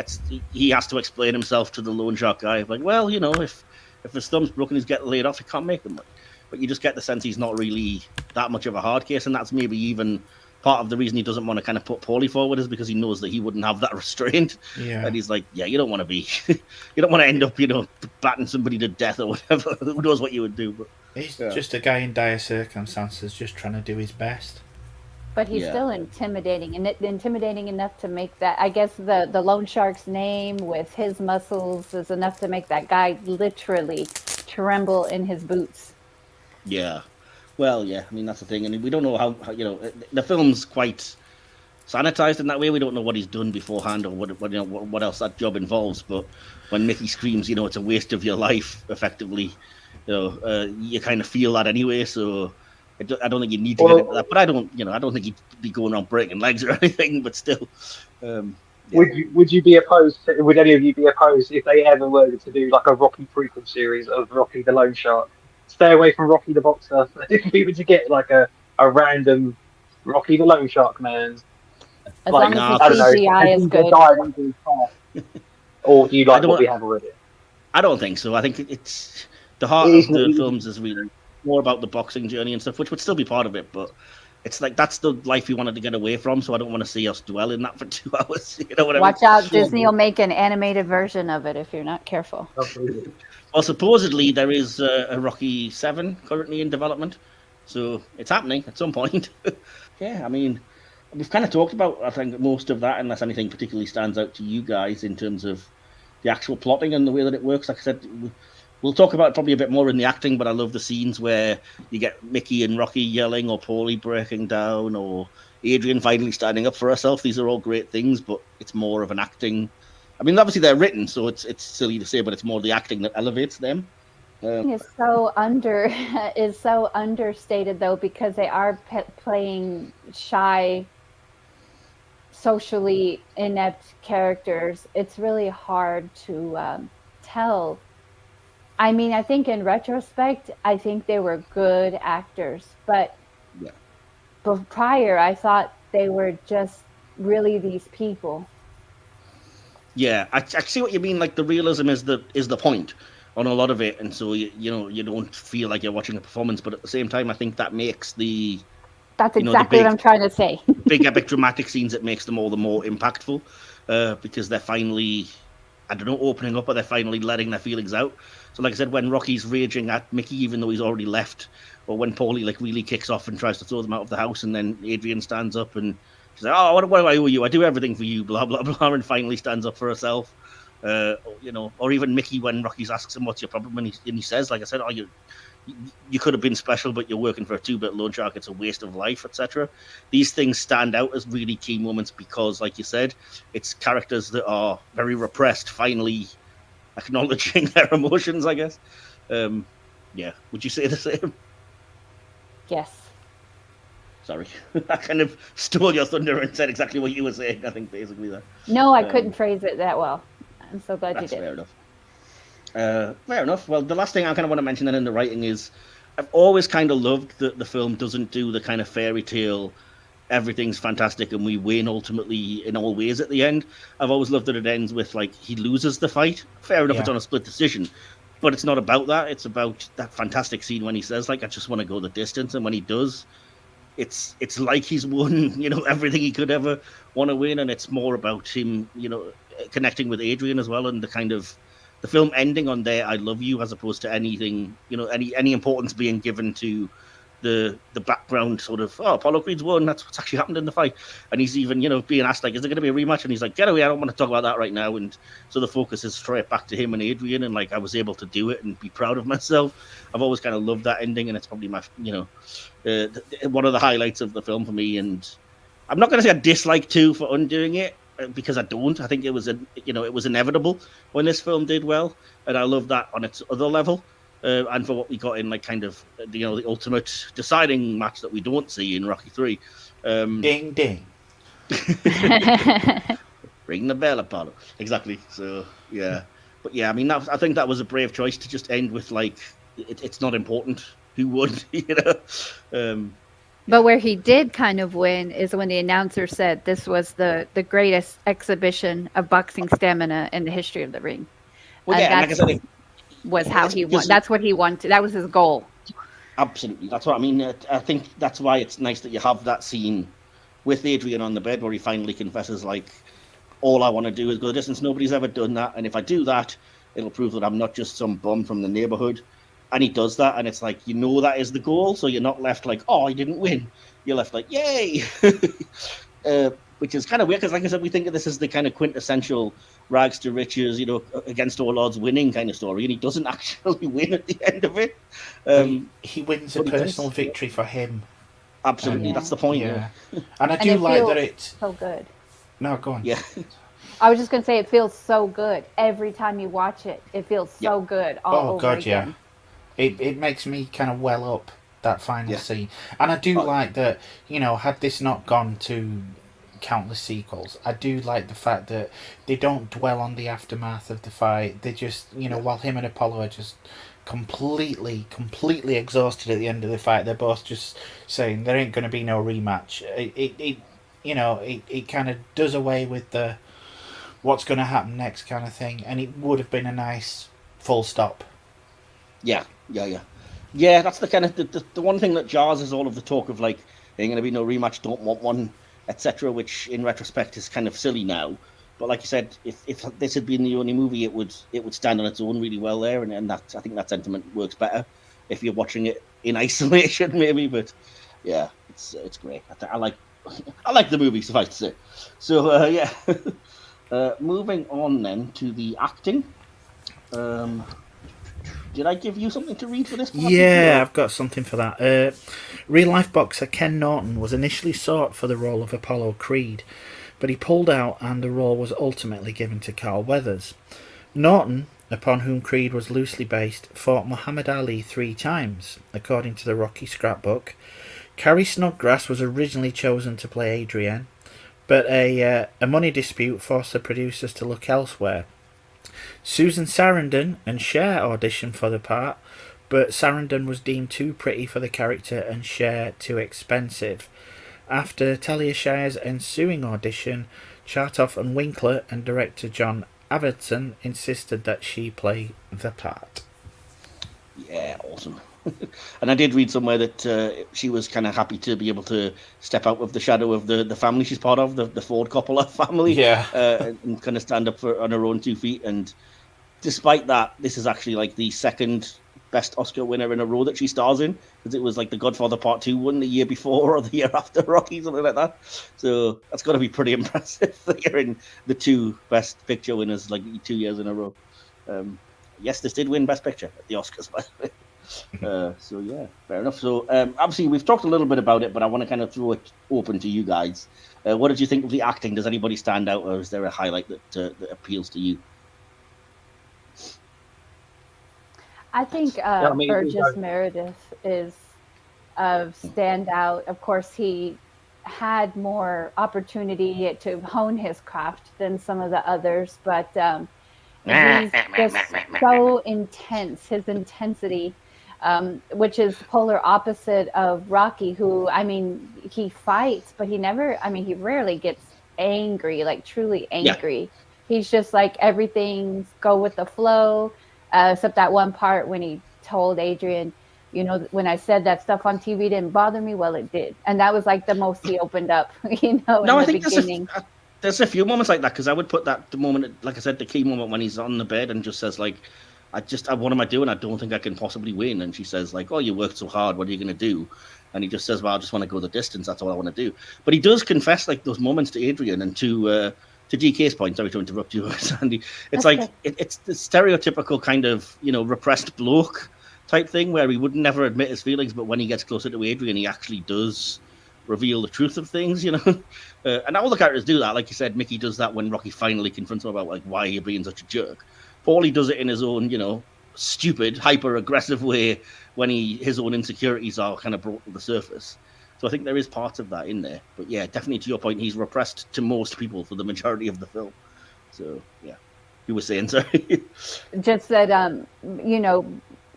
he has to explain himself to the loan shark guy. Like, well, you know, if his thumb's broken, he's getting laid off, he can't make the money. But you just get the sense he's not really that much of a hard case, and that's maybe even part of the reason he doesn't want to kind of put Paulie forward is because he knows that he wouldn't have that restraint. Yeah. And he's like, yeah, you don't want to end up, you know, batting somebody to death or whatever. Who knows what you would do? But he's just a guy in dire circumstances, just trying to do his best. But he's still intimidating, and intimidating enough to make that. I guess the loan shark's name with his muscles is enough to make that guy literally tremble in his boots. Yeah, well, yeah. I mean, that's the thing, and we don't know how you know the film's quite sanitized in that way. We don't know what he's done beforehand or what else that job involves. But when Mickey screams, you know, it's a waste of your life, effectively, you know, you kind of feel that anyway. So. I don't think you need to get into that, but I don't think he'd be going around breaking legs or anything. But still, yeah. Would you be opposed? Would any of you be opposed if they ever were to do like a Rocky prequel series of Rocky the Lone Shark? Stay away from Rocky the Boxer. If we were to get like a random Rocky the Lone Shark man, as long as the CGI is good. Or do you like what we have already? I don't think so. I think it's the heart of the films is really more about the boxing journey and stuff, which would still be part of it, but it's like that's the life we wanted to get away from, so I don't want to see us dwell in that for 2 hours. You know what I mean? Watch out, Disney will make an animated version of it if you're not careful. Well, supposedly there is a Rocky 7 currently in development, so it's happening at some point. Yeah, I mean, we've kind of talked about, I think, most of that, unless anything particularly stands out to you guys in terms of the actual plotting and the way that it works. Like I said, we'll talk about it probably a bit more in the acting, but I love the scenes where you get Mickey and Rocky yelling, or Paulie breaking down, or Adrian finally standing up for herself. These are all great things, but it's more of an acting. I mean, obviously they're written, so it's silly to say, but it's more the acting that elevates them. Is so understated though, because they are playing shy, socially inept characters. It's really hard to tell. I mean, I think in retrospect, I think they were good actors, but prior, I thought they were just really these people. Yeah, I see what you mean. Like the realism is the point on a lot of it, and so you don't feel like you're watching a performance, but at the same time, I think that makes that's exactly what I'm trying to say. Big epic dramatic scenes, it makes them all the more impactful because they're finally, I don't know, opening up, or they're finally letting their feelings out. So like I said, when Rocky's raging at Mickey, even though he's already left, or when Paulie like really kicks off and tries to throw them out of the house, and then Adrian stands up and she's like, "Oh, what do I owe you? I do everything for you," blah blah blah, and finally stands up for herself. Or even Mickey when Rocky's asks him what's your problem, and he says, like I said, "Oh, you could have been special, but you're working for a 2-bit loan shark. It's a waste of life," etc. These things stand out as really key moments because, like you said, it's characters that are very repressed finally acknowledging their emotions, I guess. Yeah, would you say the same? Yes. Sorry, I kind of stole your thunder and said exactly what you were saying. I think basically that. No, I couldn't phrase it that well. I'm so glad you did. Fair enough. Fair enough. Well, the last thing I kind of want to mention then in the writing is I've always kind of loved that the film doesn't do the kind of fairy tale everything's fantastic and we win ultimately in all ways at the end. I've always loved that it ends with like he loses the fight. Fair enough, it's on a split decision, but it's not about that. It's about that fantastic scene when he says like, I just want to go the distance, and when he does, it's like he's won, you know, everything he could ever want to win. And it's more about him, you know, connecting with Adrian as well, and the kind of the film ending on there, I love you, as opposed to anything, you know, any importance being given to the background sort of, oh, Apollo Creed's won, that's what's actually happened in the fight. And he's even, you know, being asked like, is there going to be a rematch? And he's like, get away, I don't want to talk about that right now. And so the focus is straight back to him and Adrian, and like I was able to do it and be proud of myself. I've always kind of loved that ending, and it's probably my, you know, one of the highlights of the film for me. And I'm not going to say I dislike 2 for undoing it, because I don't. I think it was it was inevitable when this film did well, and I love that on its other level. And for what we got in, like, kind of, you know, the ultimate deciding match that we don't see in Rocky 3. Ding, ding. Ring the bell, Apollo. Exactly. So, yeah. But, yeah, I mean, I think that was a brave choice to just end with, like, it's not important who won, you know. But where he did kind of win is when the announcer said this was the greatest exhibition of boxing stamina in the history of the ring. Well, yeah, like I said, was how he won. That's what he wanted. That was his goal. Absolutely. That's what I mean. I think that's why it's nice that you have that scene with Adrian on the bed where he finally confesses, like, all I want to do is go the distance. Nobody's ever done that. And if I do that, it'll prove that I'm not just some bum from the neighborhood. And he does that. And it's like, you know, that is the goal. So you're not left like, oh, he didn't win. You're left like, yay. Which is kind of weird because, like I said, we think of this as the kind of quintessential rags to riches, you know, against all odds winning kind of story, and he doesn't actually win at the end of it. He wins a personal victory for him. Absolutely, that's the point. Yeah. And I do like that it's so good. No, go on. Yeah. I was just going to say, it feels so good. Every time you watch it, it feels so good all over again. Yeah. It makes me kind of well up, that final scene. And I do like that, you know, had this not gone to countless sequels, I do like the fact that they don't dwell on the aftermath of the fight. They just, you know, while him and Apollo are just completely exhausted at the end of the fight, they're both just saying there ain't going to be no rematch. It kind of does away with the what's going to happen next kind of thing, and it would have been a nice full stop. Yeah, that's the kind of the one thing that jars is all of the talk of like there ain't going to be no rematch, don't want one, etc., which in retrospect is kind of silly now. But like you said, if this had been the only movie, it would stand on its own really well there, and that, I think that sentiment works better if you're watching it in isolation, maybe. But yeah, it's great. I like the movie, suffice to say. So yeah, moving on then to the acting. Did I give you something to read for this part? Yeah, I've got something for that. Real-life boxer Ken Norton was initially sought for the role of Apollo Creed, but he pulled out and the role was ultimately given to Carl Weathers. Norton, upon whom Creed was loosely based, fought Muhammad Ali 3 times, according to the Rocky scrapbook. Carrie Snodgrass was originally chosen to play Adrienne, but a money dispute forced the producers to look elsewhere. Susan Sarandon and Cher auditioned for the part, but Sarandon was deemed too pretty for the character and Cher too expensive. After Talia Shire's ensuing audition, Chartoff and Winkler and director John Avildsen insisted that she play the part. Yeah, awesome. And I did read somewhere that she was kind of happy to be able to step out of the shadow of the family she's part of, the Ford Coppola family, and kind of stand up on her own 2 feet. And despite that, this is actually like the second best Oscar winner in a row that she stars in, because it was like The Godfather Part 2 won the year before or the year after Rocky, something like that. So that's got to be pretty impressive that you're in the 2 best picture winners like 2 years in a row. Yes, this did win Best Picture at the Oscars, by the way. So yeah, fair enough. So obviously we've talked a little bit about it, but I want to kind of throw it open to you guys. What did you think of the acting? Does anybody stand out, or is there a highlight that appeals to you? I think Burgess Meredith is a standout. Of course, he had more opportunity to hone his craft than some of the others, but he's just so intense. His intensity which is polar opposite of Rocky, who, I mean, he fights, but he never, I mean, he rarely gets angry, like truly angry. Yeah. He's just like, everything's go with the flow, except that one part when he told Adrian, you know, when I said that stuff on TV didn't bother me, well, it did. And that was like the most he opened up, you know, no, in I the think beginning. There's a few moments like that, because I would put that the moment, like I said, the key moment when he's on the bed and just says, like, what am I doing? I don't think I can possibly win. And she says, like, oh, you worked so hard. What are you going to do? And he just says, well, I just want to go the distance. That's all I want to do. But he does confess, like, those moments to Adrian and to DK's point. Sorry to interrupt you, Sandy. It's That's like, okay. it's the stereotypical kind of, you know, repressed bloke type thing where he would never admit his feelings. But when he gets closer to Adrian, he actually does reveal the truth of things, you know. And all the characters do that. Like you said, Mickey does that when Rocky finally confronts him about, like, why are you being such a jerk? Paulie does it in his own, you know, stupid, hyper-aggressive way when his own insecurities are kind of brought to the surface. So I think there is parts of that in there. But yeah, definitely to your point, he's repressed to most people for the majority of the film. So yeah, you were saying, sorry. Just that, you know,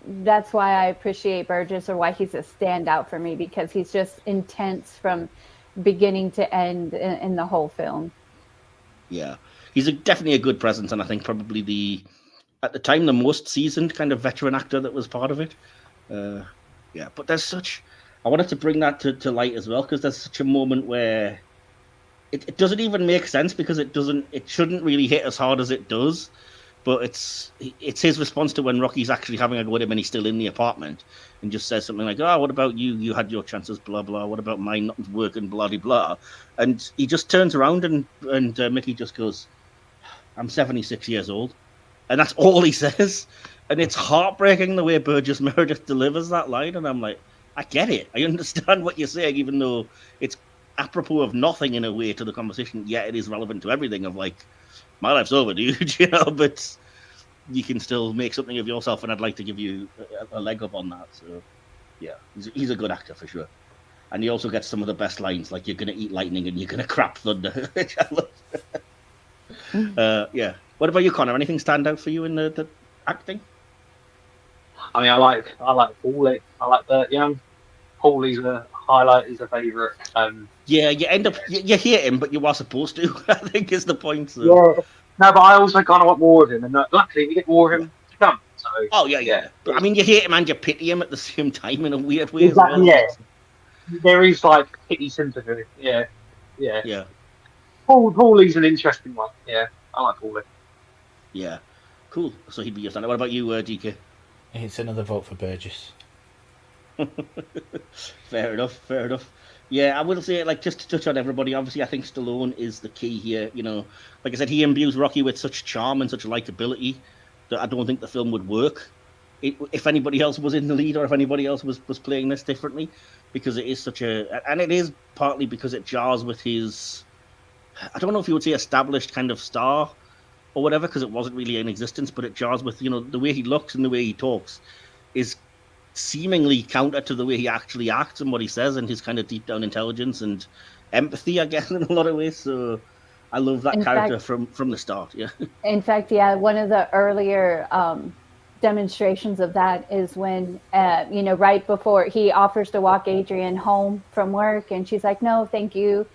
that's why I appreciate Burgess, or why he's a standout for me, because he's just intense from beginning to end in the whole film. Yeah, he's definitely a good presence, and I think probably at the time, the most seasoned kind of veteran actor that was part of it. Yeah, but I wanted to bring that to light as well, because there's such a moment where it doesn't even make sense, because it shouldn't really hit as hard as it does. But it's his response to when Rocky's actually having a go at him and he's still in the apartment, and just says something like, oh, what about you? You had your chances, blah, blah. What about mine? Nothing's working, blah, blah, blah. And he just turns around and Mickey just goes, I'm 76 years old. And that's all he says. And it's heartbreaking the way Burgess Meredith delivers that line. And I'm like, I get it. I understand what you're saying, even though it's apropos of nothing in a way to the conversation, yet it is relevant to everything of, like, my life's over, dude, you know, but you can still make something of yourself, and I'd like to give you a leg up on that. So, yeah, he's a good actor for sure. And he also gets some of the best lines, like, you're going to eat lightning and you're going to crap thunder, which I love. Yeah. What about you, Connor? Anything stand out for you in the acting? I mean, I like Paulie. I like Burt Young. Paulie's a highlight. He's a favourite. Yeah, you end up you hate him, but you are supposed to. I think is the point. So. Yeah. No, but I also kind of want more of him, and luckily we get more of him to come. So. Oh yeah. But I mean, you hate him and you pity him at the same time in a weird way. Exactly. As well. Yeah. There is like pity sympathy. Yeah. Paulie's an interesting one. Yeah, I like Paulie. Yeah, cool. So he'd be your standard. What about you, DK? It's another vote for Burgess. Fair enough. Yeah, I will say, like, just to touch on everybody, obviously I think Stallone is the key here. You know, like I said, he imbues Rocky with such charm and such likability that I don't think the film would work if anybody else was in the lead, or if anybody else was playing this differently, because it is and it is partly because it jars with his, I don't know if you would say established kind of star or whatever, because it wasn't really in existence, but it jars with, you know, the way he looks and the way he talks is seemingly counter to the way he actually acts and what he says, and his kind of deep down intelligence and empathy, I guess, in a lot of ways. So I love that character from the start. Yeah. In fact, yeah, one of the earlier demonstrations of that is when, you know, right before he offers to walk Adrian home from work, and she's like, no, thank you.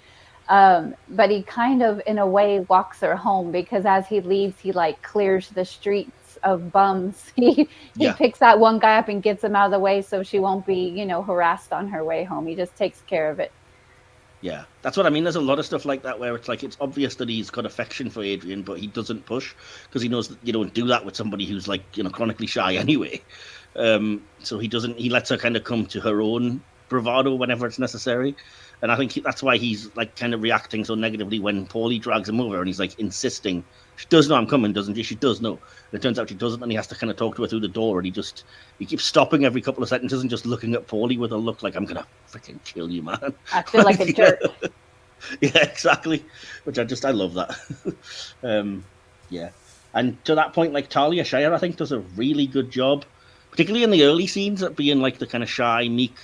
But he kind of, in a way, walks her home, because as he leaves, he like clears the streets of bums. He picks that one guy up and gets him out of the way so she won't be, you know, harassed on her way home. He just takes care of it. Yeah, that's what I mean. There's a lot of stuff like that where it's like, it's obvious that he's got affection for Adrian, but he doesn't push, because he knows that you don't do that with somebody who's, like, you know, chronically shy anyway. So he lets her kind of come to her own bravado whenever it's necessary. And I think that's why he's, like, kind of reacting so negatively when Paulie drags him over and he's, like, insisting. She does know I'm coming, doesn't she? She does know. And it turns out she doesn't, and he has to kind of talk to her through the door, and he keeps stopping every couple of sentences and just looking at Paulie with a look like, I'm going to freaking kill you, man. I feel like a jerk. Yeah, exactly. Which I love that. Yeah. And to that point, like, Talia Shire, I think, does a really good job, particularly in the early scenes, at being, like, the kind of shy, meek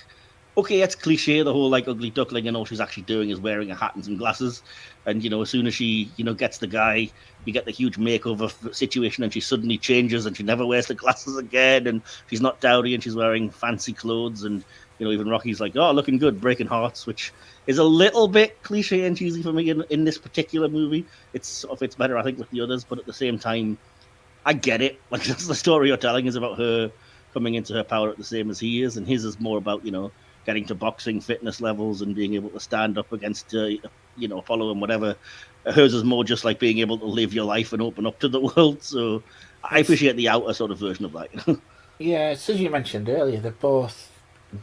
okay, it's cliche, the whole like ugly duckling, and all she's actually doing is wearing a hat and some glasses. And as soon as she gets the guy, you get the huge makeover situation, and she suddenly changes, and she never wears the glasses again, and she's not dowdy, and she's wearing fancy clothes, and even Rocky's like, oh, looking good, breaking hearts, which is a little bit cliche and cheesy for me in this particular movie. It's better, I think, with the others, but at the same time, I get it. Like, that's the story you're telling is about her coming into her power at the same as he is, and his is more about getting to boxing fitness levels and being able to stand up against Apollo and whatever. Hers is more just like being able to live your life and open up to the world. So I appreciate the outer sort of version of that. Yeah, it's as you mentioned earlier, they're both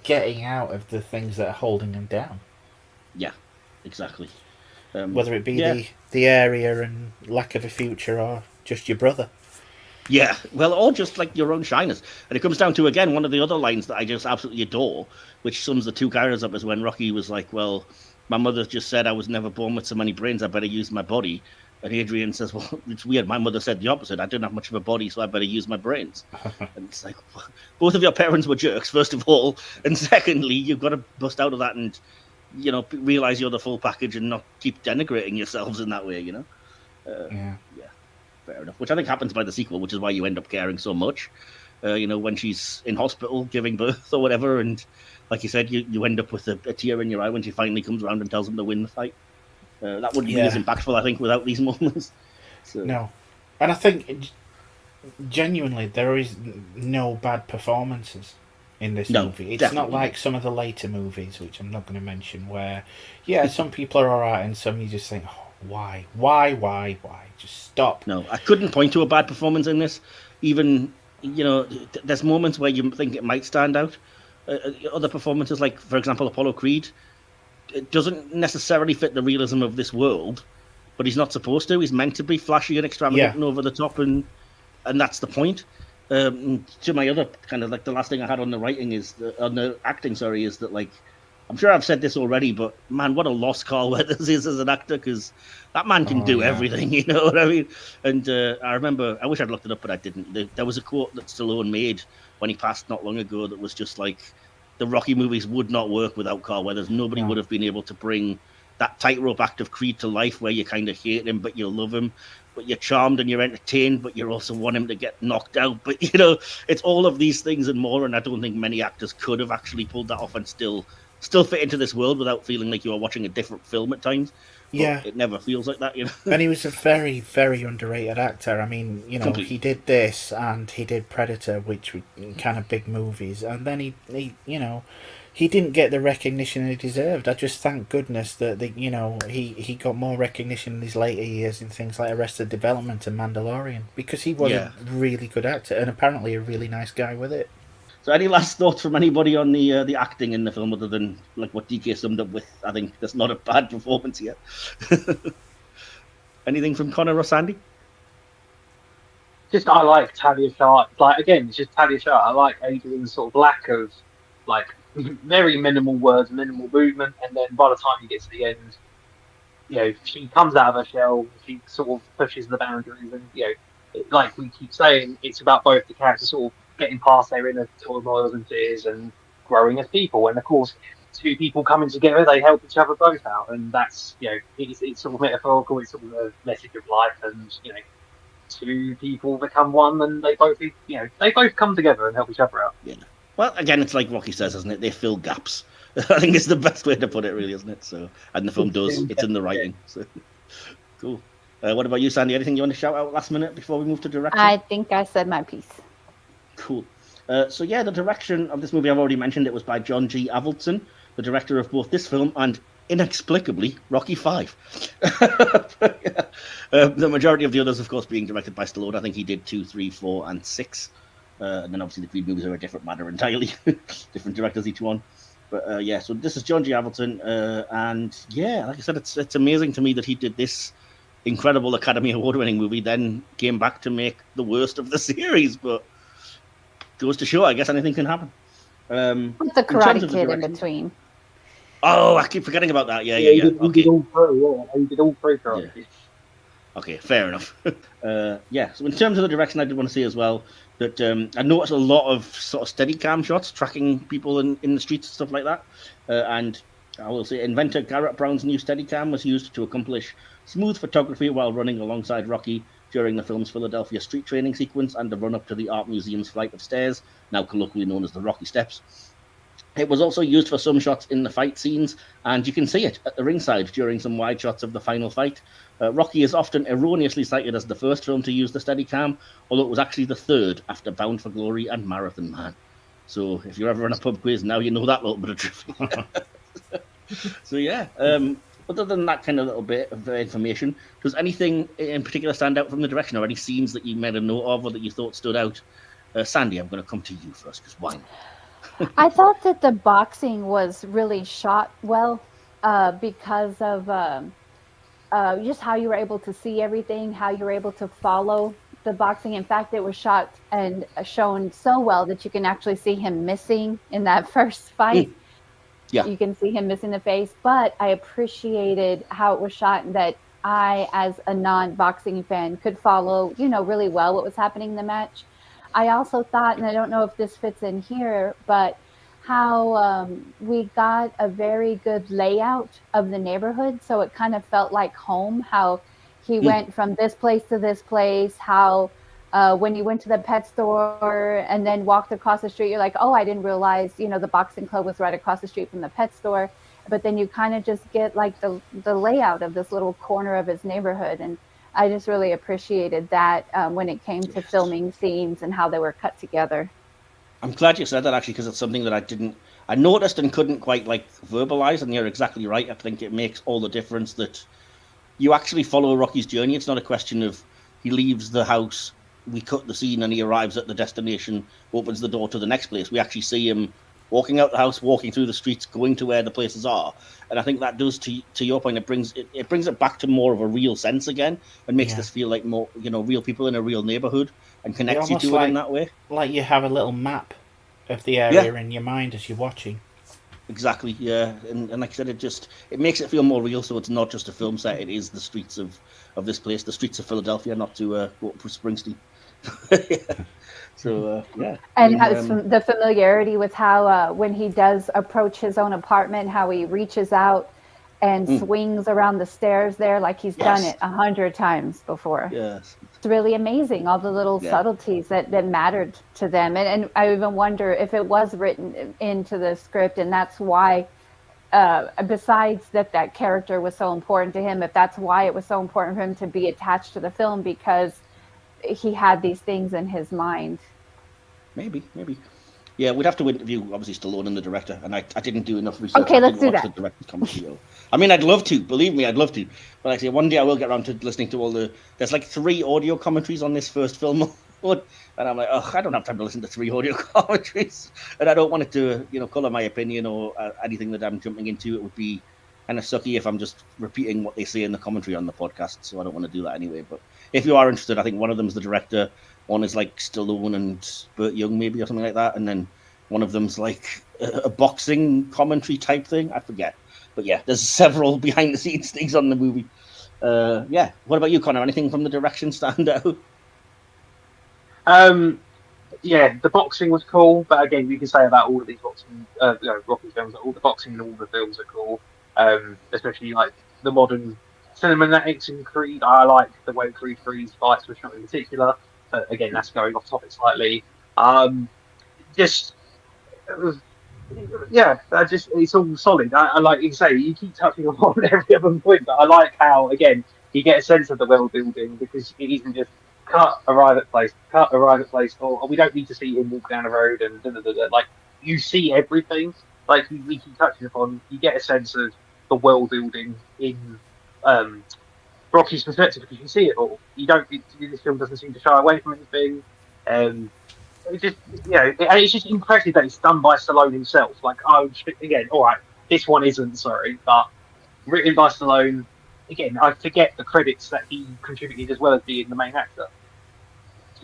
getting out of the things that are holding them down. Yeah, exactly. Whether it be the area and lack of a future, or just your brother. Yeah, well, or just like your own shyness. And it comes down to, again, one of the other lines that I just absolutely adore, which sums the two characters up, is when Rocky was like, well, my mother just said I was never born with so many brains, I better use my body. And Adrian says, well, it's weird, my mother said the opposite. I don't have much of a body, so I better use my brains. And it's like, both of your parents were jerks, first of all. And secondly, you've got to bust out of that and, realize you're the full package and not keep denigrating yourselves in that way, Yeah. Fair enough. Which I think happens by the sequel, which is why you end up caring so much. When she's in hospital giving birth or whatever, and like you said, you end up with a tear in your eye when she finally comes around and tells them to win the fight. That wouldn't be as impactful, I think, without these moments. So. No. And I think, genuinely, there is no bad performances in this movie. It's not like some of the later movies, which I'm not going to mention, where, some people are alright and some you just think, oh, why? Just stop. No, I couldn't point to a bad performance in this. Even, there's moments where you think it might stand out. Other performances, like, for example, Apollo Creed, it doesn't necessarily fit the realism of this world, but he's not supposed to. He's meant to be flashy and extravagant and over the top, and that's the point. To my other kind of, like, the last thing I had on the writing is, on the acting, is that, like, I'm sure I've said this already, but man, what a loss Carl Weathers is as an actor, because that man can do everything, you know what I mean? And I remember, I wish I'd looked it up, but I didn't. There was a quote that Stallone made when he passed not long ago that was just like, the Rocky movies would not work without Carl Weathers. Nobody would have been able to bring that tightrope act of Creed to life where you kind of hate him, but you love him, but you're charmed and you're entertained, but you also want him to get knocked out. But, it's all of these things and more, and I don't think many actors could have actually pulled that off and still fit into this world without feeling like you are watching a different film at times. But it never feels like that, And he was a very, very underrated actor. I mean, Completely. He did this and he did Predator, which were kind of big movies, and then he didn't get the recognition he deserved. I just thank goodness that he got more recognition in his later years in things like Arrested Development and Mandalorian, because he was a really good actor and apparently a really nice guy with it. So any last thoughts from anybody on the acting in the film, other than like what DK summed up with? I think that's not a bad performance yet. Anything from Conor or Sandy? Just I like Talia Shah. Like, again, it's just Talia Shah. I like Adrian's sort of lack of, like, very minimal words, minimal movement, and then by the time you get to the end, she comes out of her shell. She sort of pushes the boundaries, and like we keep saying, it's about both the characters sort of getting past their inner turmoils and fears and growing as people. And of course, two people coming together, they help each other both out, and that's it's sort of metaphorical. It's sort of a message of life, and two people become one, and they both come together and help each other out. Yeah. Well, again, it's like Rocky says, isn't it? They fill gaps. I think it's the best way to put it, really, isn't it? So, and the film does. It's in the writing. So, cool. What about you, Sandy? Anything you want to shout out last minute before we move to direction? I think I said my piece. Cool. So the direction of this movie, I've already mentioned, it was by John G. Avildsen, the director of both this film and, inexplicably, Rocky V. The majority of the others, of course, being directed by Stallone. I think he did 2, 3, 4, and 6. And then obviously the Creed movies are a different matter entirely. Different directors, each one. But so this is John G. Avildsen. And like I said, it's amazing to me that he did this incredible Academy Award-winning movie, then came back to make the worst of the series. But goes to show, I guess anything can happen. With the Karate Kid in between. Oh, I keep forgetting about that. Yeah. He did all three. He did all three Karate Kids. Okay, fair enough. So in terms of the direction, I did want to say as well, That I noticed a lot of sort of steady cam shots tracking people in the streets and stuff like that. And I will say, inventor Garrett Brown's new Steadicam was used to accomplish smooth photography while running alongside Rocky during the film's Philadelphia street training sequence and the run-up to the Art Museum's flight of stairs, now colloquially known as the Rocky Steps. It was also used for some shots in the fight scenes, and you can see it at the ringside during some wide shots of the final fight. Rocky is often erroneously cited as the first film to use the Steadicam, although it was actually the third after Bound for Glory and Marathon Man. So if you're ever in a pub quiz, now you know that little bit of trivia. So yeah, other than that kind of little bit of information, does anything in particular stand out from the direction, or any scenes that you made a note of or that you thought stood out? Sandy, I'm going to come to you first, because why not? I thought that the boxing was really shot well because of just how you were able to see everything, how you were able to follow the boxing. In fact, it was shot and shown so well that you can actually see him missing in that first fight. Yeah. You can see him missing the face, but I appreciated how it was shot and that I, as a non-boxing fan, could follow, really well what was happening in the match. I also thought, and I don't know if this fits in here, but how we got a very good layout of the neighborhood. So it kind of felt like home, how he went from this place to this place, how when you went to the pet store and then walked across the street, you're like, oh, I didn't realize, the boxing club was right across the street from the pet store. But then you kind of just get like the layout of this little corner of his neighborhood. And I just really appreciated that when it came to filming scenes and how they were cut together. I'm glad you said that, actually, because it's something that I noticed and couldn't quite verbalize, and you're exactly right. I think it makes all the difference that you actually follow Rocky's journey. It's not a question of he leaves the house, we cut the scene, and he arrives at the destination, opens the door to the next place. We actually see him walking out the house, walking through the streets, going to where the places are. And I think that does, to your point, it brings it back to more of a real sense again, and makes this feel like more, real people in a real neighborhood, and connects you to it in that way. Like you have a little map of the area in your mind as you're watching. Exactly, yeah. And like I said, it makes it feel more real, so it's not just a film set, it is the streets of this place, the streets of Philadelphia, not to quote Springsteen. So and the familiarity with how when he does approach his own apartment, how he reaches out and swings around the stairs there like he's done it 100 times before. Yes, it's really amazing, all the little subtleties that mattered to them. And I even wonder if it was written into the script, and that's why besides that character was so important to him, if that's why it was so important for him to be attached to the film, because he had these things in his mind. Maybe. Yeah, we'd have to interview, obviously, Stallone and the director, and I didn't do enough research. Okay, let's do that. The director's commentary. I mean, I'd love to. Believe me, I'd love to. But like I say, one day I will get around to listening to all there's 3 audio commentaries on this first film. And I'm like, I don't have time to listen to 3 audio commentaries. And I don't want it to, colour my opinion or anything that I'm jumping into. It would be kind of sucky if I'm just repeating what they say in the commentary on the podcast. So I don't want to do that anyway. But if you are interested, I think one of them's the director. One is Stallone and Burt Young, maybe, or something like that. And then one of them's a boxing commentary type thing. I forget. But yeah, there's several behind the scenes things on the movie. What about you, Conor? Anything from the direction stand out? The boxing was cool, but again, you can say about all of these boxing, Rocky films, all the boxing in all the films are cool. Especially the modern cinematics in Creed. I like the way Creed's fights were shot in particular. But again, that's going off topic slightly. It's all solid. I like you say, you keep touching on every other point, but I like how, again, you get a sense of the world building, because it isn't just cut, arrive at place, or we don't need to see him walk down the road and you see everything. We keep touching upon, you get a sense of the world building in Rocky's perspective, because you see it all. This film doesn't seem to shy away from anything. It's just impressive that it's done by Stallone himself. Again, all right, this one isn't, but written by Stallone. Again, I forget the credits that he contributed as well as being the main actor.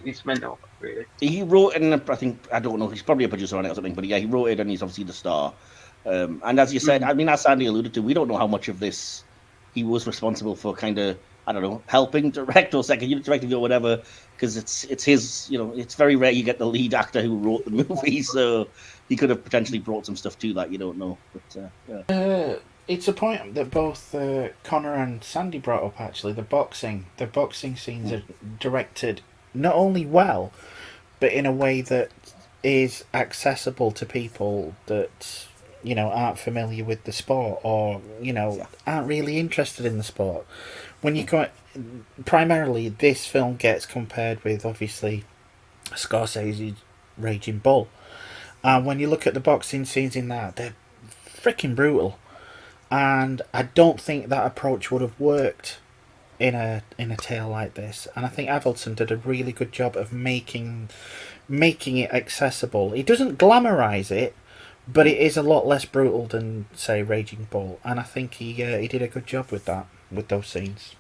It's mental, really. He wrote it, I don't know, he's probably a producer on it or something, but yeah, he wrote it and he's obviously the star. And as you said, I mean, as Sandy alluded to, we don't know how much of this he was responsible for kind of I don't know, helping direct or second unit directing or whatever, because it's his, it's very rare you get the lead actor who wrote the movie, so he could have potentially brought some stuff to that, you don't know. But yeah. It's a point that both Connor and Sandy brought up. Actually, the boxing scenes are directed not only well, but in a way that is accessible to people that aren't familiar with the sport or aren't really interested in the sport. When you primarily, this film gets compared with obviously Scorsese's Raging Bull, and when you look at the boxing scenes in that, they're freaking brutal. And I don't think that approach would have worked in a tale like this. And I think Avildsen did a really good job of making it accessible. He doesn't glamorize it, but it is a lot less brutal than, say, Raging Bull. And I think he did a good job with that, with those scenes.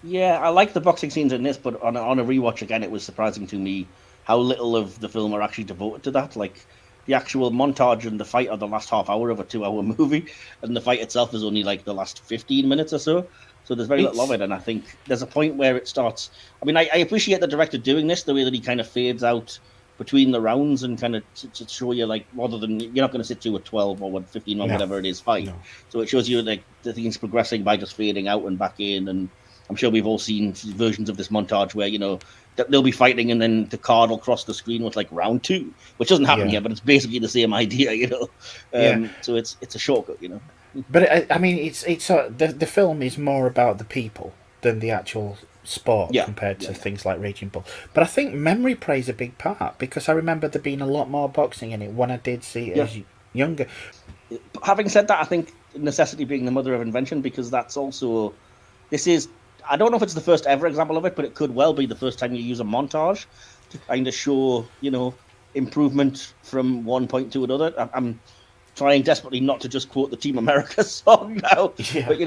Yeah, I like the boxing scenes in this, but on a rewatch again, it was surprising to me how little of the film are actually devoted to that. Like, the actual montage and the fight are the last half hour of a 2-hour movie, and the fight itself is only like the last 15 minutes or so. So there's very little of it, and I think there's a point where it starts. I mean, I appreciate the director doing this, the way that he kind of fades out between the rounds and kind of to show you, like, rather than you're not going to sit through a 12 or 15 or whatever it is fight. No. So it shows you like the things progressing by just fading out and back in, and I'm sure we've all seen versions of this montage where they'll be fighting and then the card will cross the screen with like round 2, which doesn't happen here, but it's basically the same idea, So it's a shortcut, But I mean, it's the film is more about the people than the actual sport compared to things like Raging Bull. But I think memory plays a big part, because I remember there being a lot more boxing in it when I did see it as younger. Having said that, I think necessity being the mother of invention, because that's also, I don't know if it's the first ever example of it, but it could well be the first time you use a montage to kind of show, improvement from one point to another. I'm trying desperately not to just quote the Team America song now, but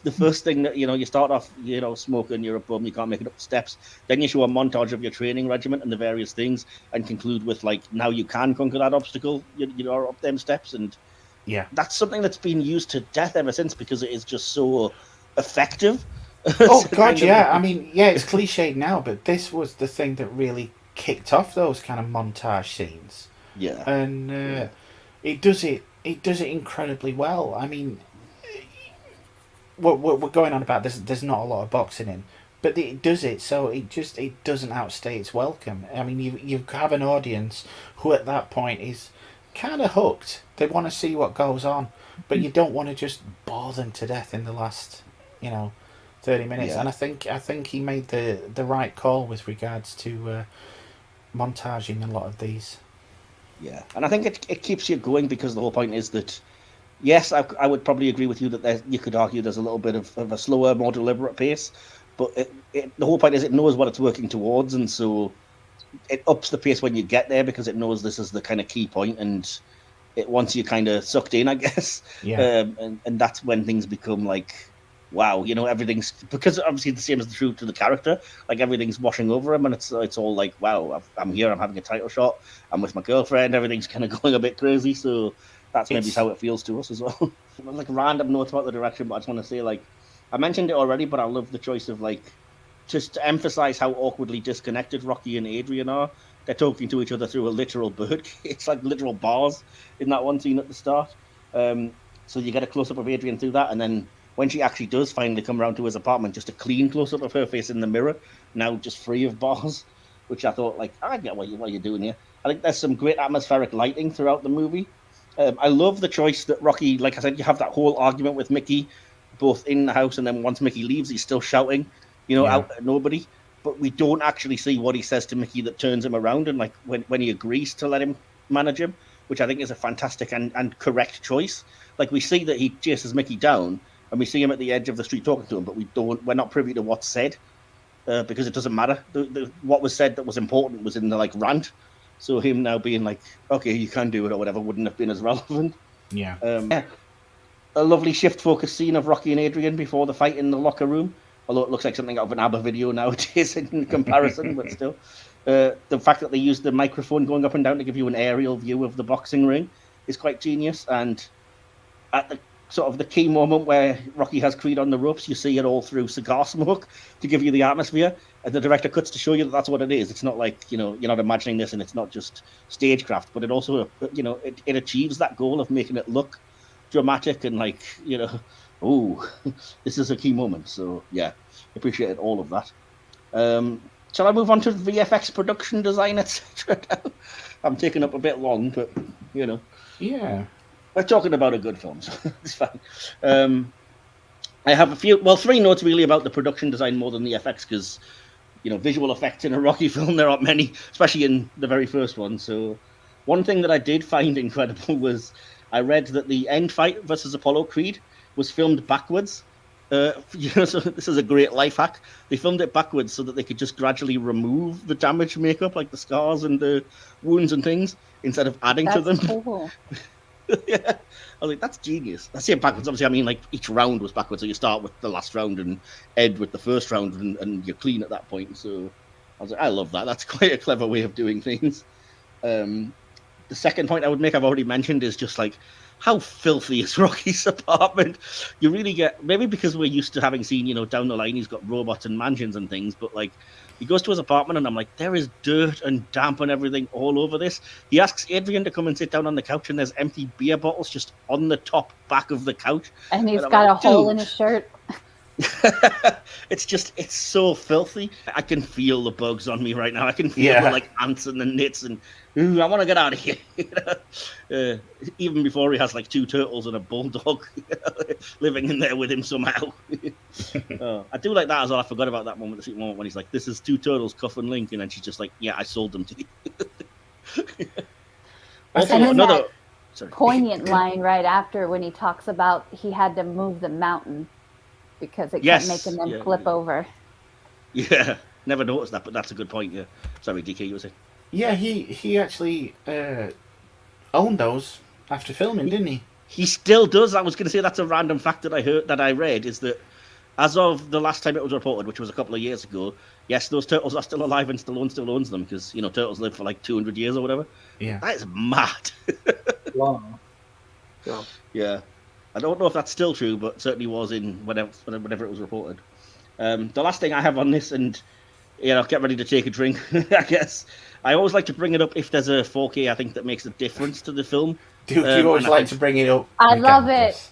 the first thing that you start off, smoking, you're a bum, you can't make it up the steps. Then you show a montage of your training regiment and the various things, and conclude with like, now you can conquer that obstacle. You're up them steps, and that's something that's been used to death ever since, because it is just so effective. Oh God, yeah. I mean, it's cliched now, but this was the thing that really kicked off those kind of montage scenes. Yeah, and it does it incredibly well. I mean, what we're going on about this, there's not a lot of boxing in, but it does it so it doesn't outstay its welcome. I mean, you have an audience who at that point is kind of hooked. They want to see what goes on, but you don't want to just bore them to death in the last 30 minutes. And I think he made the right call with regards to montaging a lot of these. Yeah, and I think it keeps you going, because the whole point is that, yes, I would probably agree with you that you could argue there's a little bit of a slower, more deliberate pace, but the whole point is it knows what it's working towards, and so it ups the pace when you get there, because it knows this is the kind of key point, and it wants you kind of sucked in, I guess. And that's when things become like, wow, everything's, because obviously the same is true to the character, like everything's washing over him, and it's all like, wow, I'm here, I'm having a title shot, I'm with my girlfriend, everything's kind of going a bit crazy, so that's maybe how it feels to us as well. Like random notes about the direction, but I just want to say, like, I mentioned it already, but I love the choice of, like, just to emphasize how awkwardly disconnected Rocky and Adrian are. They're talking to each other through a literal bird. It's like literal bars in that one scene at the start. So you get a close-up of Adrian through that, and then when she actually does finally come around to his apartment, just a clean close-up of her face in the mirror, now just free of bars, which I thought, like, I get what you're doing here. I think there's some great atmospheric lighting throughout the movie. I love the choice that Rocky, like I said, you have that whole argument with Mickey, both in the house, and then once Mickey leaves, he's still shouting, out at nobody. But we don't actually see what he says to Mickey that turns him around, and like when he agrees to let him manage him, which I think is a fantastic and correct choice. Like, we see that he chases Mickey down, and we see him at the edge of the street talking to him, but we're not privy to what's said, because it doesn't matter. What was said that was important was in the like rant. So him now being like, okay, you can do it or whatever, wouldn't have been as relevant. Yeah. A lovely shift focus scene of Rocky and Adrian before the fight in the locker room, although it looks like something out of an ABBA video nowadays in comparison, but still. The fact that they used the microphone going up and down to give you an aerial view of the boxing ring is quite genius. And at the sort of the key moment where Rocky has Creed on the ropes. You see it all through cigar smoke to give you the atmosphere, and the director cuts to show you that that's what it is. It's not like, you know, you're not imagining this, and it's not just stagecraft, but it also, you know, it achieves that goal of making it look dramatic and like, you know, oh, this is a key moment. So yeah, appreciated all of that. Shall I move on to VFX production design, etc.? I'm taking up a bit long, but you know, Yeah. we're talking about a good film, so it's fine. I have three notes really about the production design more than the effects, because, you know, visual effects in a Rocky film, there aren't many, especially in the very first one. So one thing that I did find incredible was I read that the end fight versus Apollo Creed was filmed backwards. You know, so this is a great life hack. They filmed it backwards so that they could just gradually remove the damaged makeup, like the scars and the wounds and things, instead of adding to them. Cool. Yeah, I was like, that's genius. I say it backwards. Obviously, I mean, like, each round was backwards, so you start with the last round and end with the first round, and you're clean at that point. So I was like, I love that. That's quite a clever way of doing things. The second point I would make, I've already mentioned, is just like, how filthy is Rocky's apartment? You really get, maybe because we're used to having seen, you know, down the line he's got robots and mansions and things, but like, he goes to his apartment and I'm like, there is dirt and damp and everything all over this. He asks Adrian to come and sit down on the couch, and there's empty beer bottles just on the top back of the couch. And he's got a hole in his shirt. It's so filthy. I can feel the bugs on me right now. I can feel the like ants and the nits, and I want to get out of here. Even before he has like two turtles and a bulldog living in there with him somehow. I do like that as well. I forgot about that moment, the sweet moment when he's like, "This is two turtles, Cuff and Link," and then she's just like, "Yeah, I sold them to you." Also, another poignant line right after when he talks about he had to move the mountain because it kept making them flip over. Yeah, never noticed that, but that's a good point. Yeah, sorry, DK, you were saying. Yeah, he actually owned those after filming, didn't he? He still does. I was going to say that's a random fact that I read, is that as of the last time it was reported, which was a couple of years ago, yes, those turtles are still alive and Stallone still owns them, because, you know, turtles live for like 200 years or whatever. Yeah, that is mad. Wow. Yeah, I don't know if that's still true, but certainly was in whenever it was reported. The last thing I have on this, and you know, get ready to take a drink, I guess. I always like to bring it up if there's a 4K, I think, that makes a difference to the film. Do you always like to bring it up? I love it.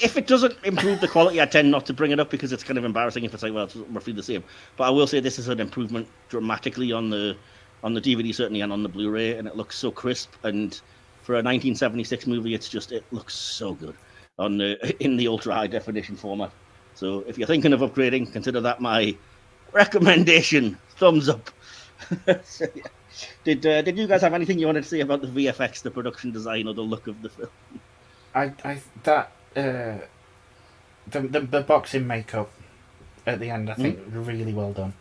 If it doesn't improve the quality, I tend not to bring it up because it's kind of embarrassing if it's like, well, it's roughly the same. But I will say this is an improvement dramatically on the DVD, certainly, and on the Blu-ray, and it looks so crisp. And for a 1976 movie, it looks so good in the ultra high definition format. So if you're thinking of upgrading, consider that my recommendation. Thumbs up. So, yeah. Did you guys have anything you wanted to say about the VFX, the production design, or the look of the film? The boxing makeup at the end, I think, really well done.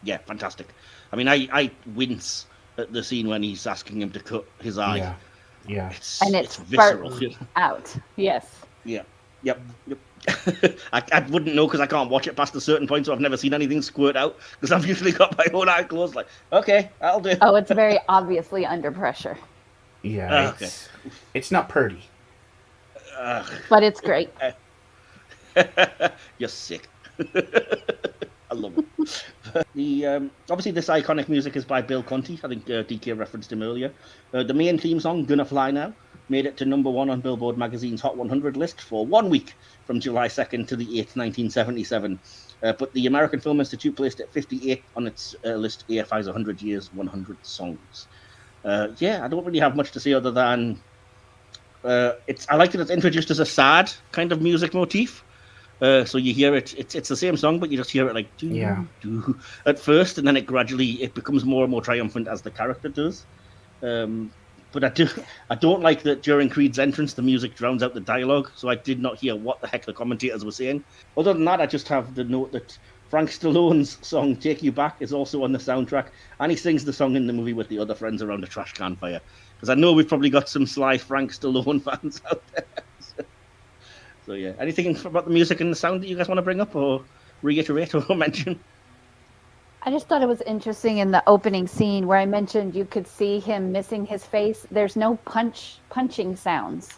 Yeah, fantastic. I mean, I wince at the scene when he's asking him to cut his eye. Yeah. It's visceral. Out. Yes. Yeah. Yep. I wouldn't know because I can't watch it past a certain point, so I've never seen anything squirt out because I've usually got my own eye closed. Like, okay, that'll do. Oh, it's very obviously under pressure. Yeah, it's not pretty. But it's great. You're sick. I love it. Obviously, this iconic music is by Bill Conti. I think DK referenced him earlier. The main theme song, Gonna Fly Now, made it to #1 on Billboard magazine's Hot 100 list for 1 week from July 2nd to the 8th, 1977. But the American Film Institute placed it 58 on its list, AFI's 100 Years, 100 Songs. I don't really have much to say other than I like that it's introduced as a sad kind of music motif. So you hear it's the same song, but you just hear it like do at first, and then it becomes more and more triumphant as the character does. But I don't like that during Creed's entrance the music drowns out the dialogue, so I did not hear what the heck the commentators were saying. Other than that, I just have the note that Frank Stallone's song "Take You Back" is also on the soundtrack, and he sings the song in the movie with the other friends around a trash can fire. Because I know we've probably got some sly Frank Stallone fans out there. So yeah, anything about the music and the sound that you guys want to bring up or reiterate or mention? I just thought it was interesting in the opening scene where I mentioned you could see him missing his face. There's no punching sounds.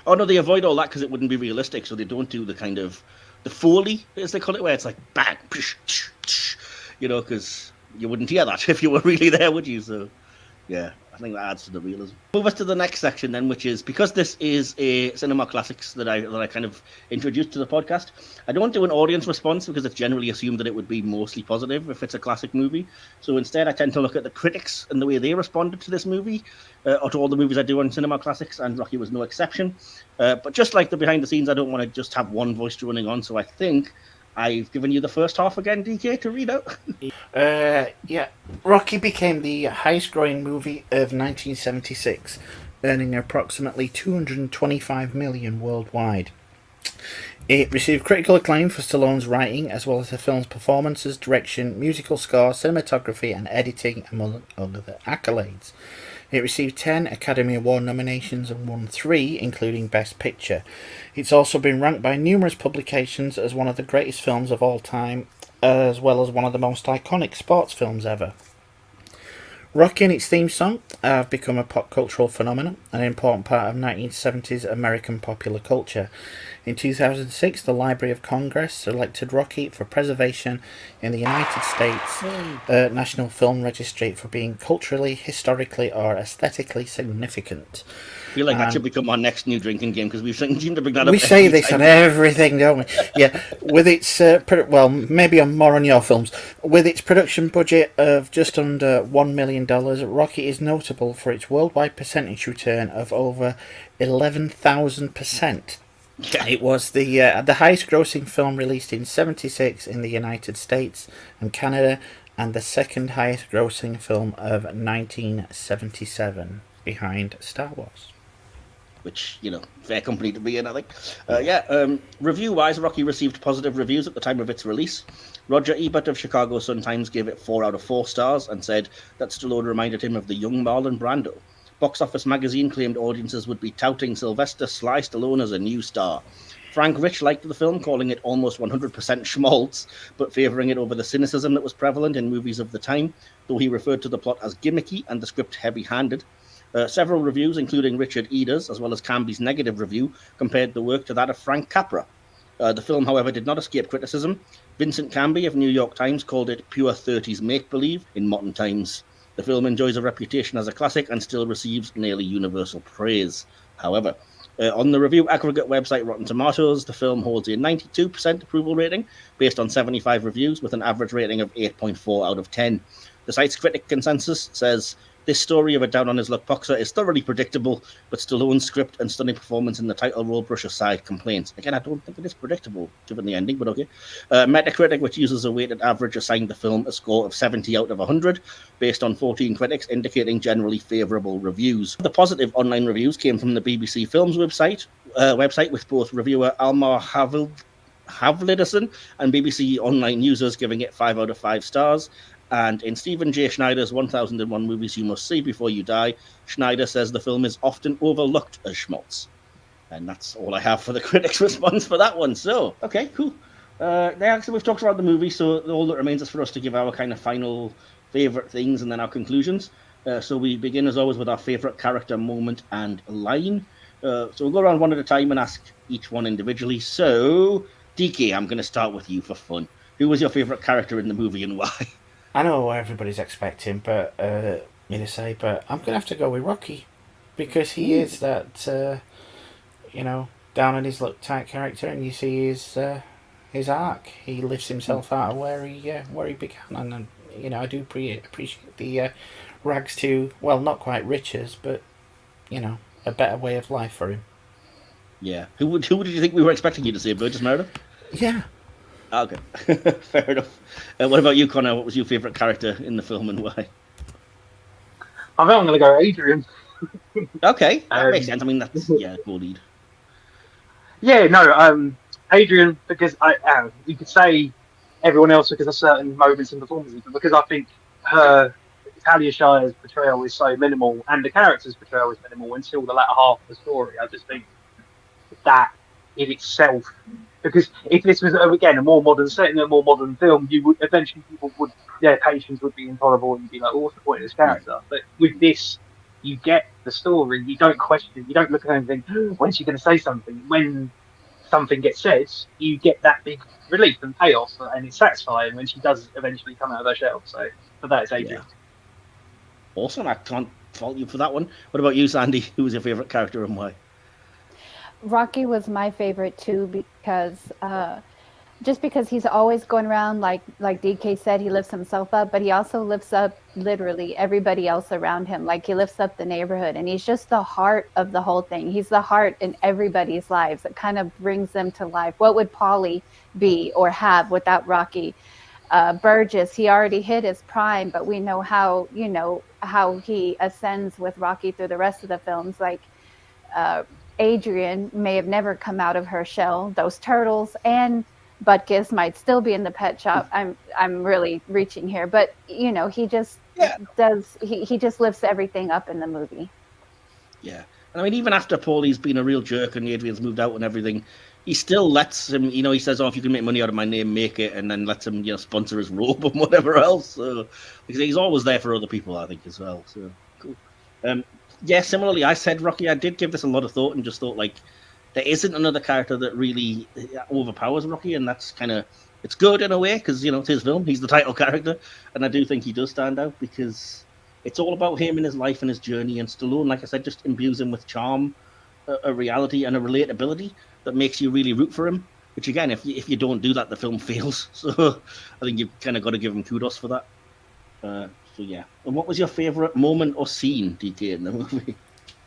Oh no, they avoid all that because it wouldn't be realistic, so they don't do the kind of the Foley, as they call it, where it's like bang, psh, tsh, tsh, because you wouldn't hear that if you were really there, would you? So yeah, I think that adds to the realism. Move us to the next section then, which is, because this is a cinema classics that I kind of introduced to the podcast, I don't do an audience response because it's generally assumed that it would be mostly positive if it's a classic movie. So instead, I tend to look at the critics and the way they responded to this movie, or to all the movies I do on cinema classics, and Rocky was no exception. But just like the behind the scenes, I don't want to just have one voice running on, so I think I've given you the first half again, DK, to read out. Yeah. Rocky became the highest growing movie of 1976, earning approximately $225 million worldwide. It received critical acclaim for Stallone's writing, as well as the film's performances, direction, musical score, cinematography, and editing, among other accolades. It received 10 Academy Award nominations and won 3, including Best Picture. It's also been ranked by numerous publications as one of the greatest films of all time, as well as one of the most iconic sports films ever. Rocky and its theme song have become a pop cultural phenomenon, an important part of 1970s American popular culture. In 2006, the Library of Congress selected Rocky for preservation in the United States National Film Registry for being culturally, historically, or aesthetically significant. I feel like that should become our next new drinking game, because we've seemed to bring that up. We say this on everything, don't we? Yeah, with its maybe more on your films. With its production budget of just under $1 million, Rocky is notable for its worldwide percentage return of over 11,000%. Yeah. It was the highest-grossing film released in '76 in the United States and Canada, and the second highest-grossing film of 1977, behind Star Wars. Which, fair company to be in, I think. Review-wise, Rocky received positive reviews at the time of its release. Roger Ebert of Chicago Sun-Times gave it 4 out of 4 stars and said that Stallone reminded him of the young Marlon Brando. Box Office Magazine claimed audiences would be touting Sylvester Sly Stallone as a new star. Frank Rich liked the film, calling it almost 100% schmaltz, but favouring it over the cynicism that was prevalent in movies of the time, though he referred to the plot as gimmicky and the script heavy-handed. Several reviews, including Richard Eder's, as well as Canby's negative review, compared the work to that of Frank Capra. The film, however, did not escape criticism. Vincent Canby of New York Times called it pure 30s make-believe in modern times. The film enjoys a reputation as a classic and still receives nearly universal praise. However, on the review aggregate website Rotten Tomatoes, the film holds a 92% approval rating based on 75 reviews with an average rating of 8.4 out of 10. The site's critic consensus says, "This story of a down-on-his-luck boxer is thoroughly predictable, but Stallone's script and stunning performance in the title role brush aside complaints." Again, I don't think it is predictable, given the ending, but okay. Metacritic, which uses a weighted average, assigned the film a score of 70 out of 100, based on 14 critics, indicating generally favourable reviews. The positive online reviews came from the BBC Films website, with both reviewer Almar Havliderson and BBC Online users giving it 5 out of 5 stars. And in Stephen J. Schneider's 1001 Movies You Must See Before You Die, Schneider says the film is often overlooked as schmaltz. And that's all I have for the critics' response for that one. So, okay, cool. So we've talked about the movie, so all that remains is for us to give our kind of final favourite things and then our conclusions. So we begin, as always, with our favourite character, moment, and line. So we'll go around one at a time and ask each one individually. So, DK, I'm going to start with you for fun. Who was your favourite character in the movie and why? I know what everybody's expecting, but me to say, but I'm gonna have to go with Rocky, because he is that down on his luck type character, and you see his arc. He lifts himself out of where he began, and I do appreciate the rags to, well, not quite riches, but a better way of life for him. Yeah. Who did you think we were expecting you to say? Burgess Meredith? Yeah. Okay, fair enough. What about you, Connor? What was your favourite character in the film and why? I think I'm going to go Adrian. Okay, that makes sense. I mean, that's, go lead. Yeah, no, Adrian, because you could say everyone else because of certain moments in performances, but because I think Talia Shire's portrayal is so minimal and the character's portrayal is minimal until the latter half of the story. I just think that in itself Because if this was again a more modern setting, a more modern film, you would eventually their patience would be intolerable, and you'd be like, "Oh, what's the point of this character?" But with this, you get the story. You don't question. You don't look at her and think, "When's she going to say something?" When something gets said, you get that big relief and payoff, and it's satisfying when she does eventually come out of her shell. So for that, it's Adrian. Awesome. I can't fault you for that one. What about you, Sandy? Who was your favorite character and why? Rocky was my favorite too, because just because he's always going around, like DK said, he lifts himself up, but he also lifts up literally everybody else around him. Like, he lifts up the neighborhood, and he's just the heart of the whole thing. He's the heart in everybody's lives. It kind of brings them to life. What would Paulie be or have without Rocky? Burgess, he already hit his prime, but we know how he ascends with Rocky through the rest of the films. Like, Adrian may have never come out of her shell. Those turtles and Butkus might still be in the pet shop. I'm really reaching here, but he just does. He just lifts everything up in the movie. Yeah, and I mean, even after Paulie's been a real jerk and Adrian's moved out and everything, he still lets him. He says, "Oh, if you can make money out of my name, make it," and then lets him, sponsor his robe and whatever else. So he's always there for other people, I think, as well. So cool. Yeah, similarly, I said Rocky. I did give this a lot of thought and just thought, like, there isn't another character that really overpowers Rocky, and that's it's good in a way because it's his film. He's the title character, and I do think he does stand out because it's all about him and his life and his journey. And Stallone, like I said, just imbues him with charm, a reality, and a relatability that makes you really root for him. Which again, if you don't do that, the film fails. So I think you've kind of got to give him kudos for that. So yeah. And what was your favourite moment or scene, DK, in the movie?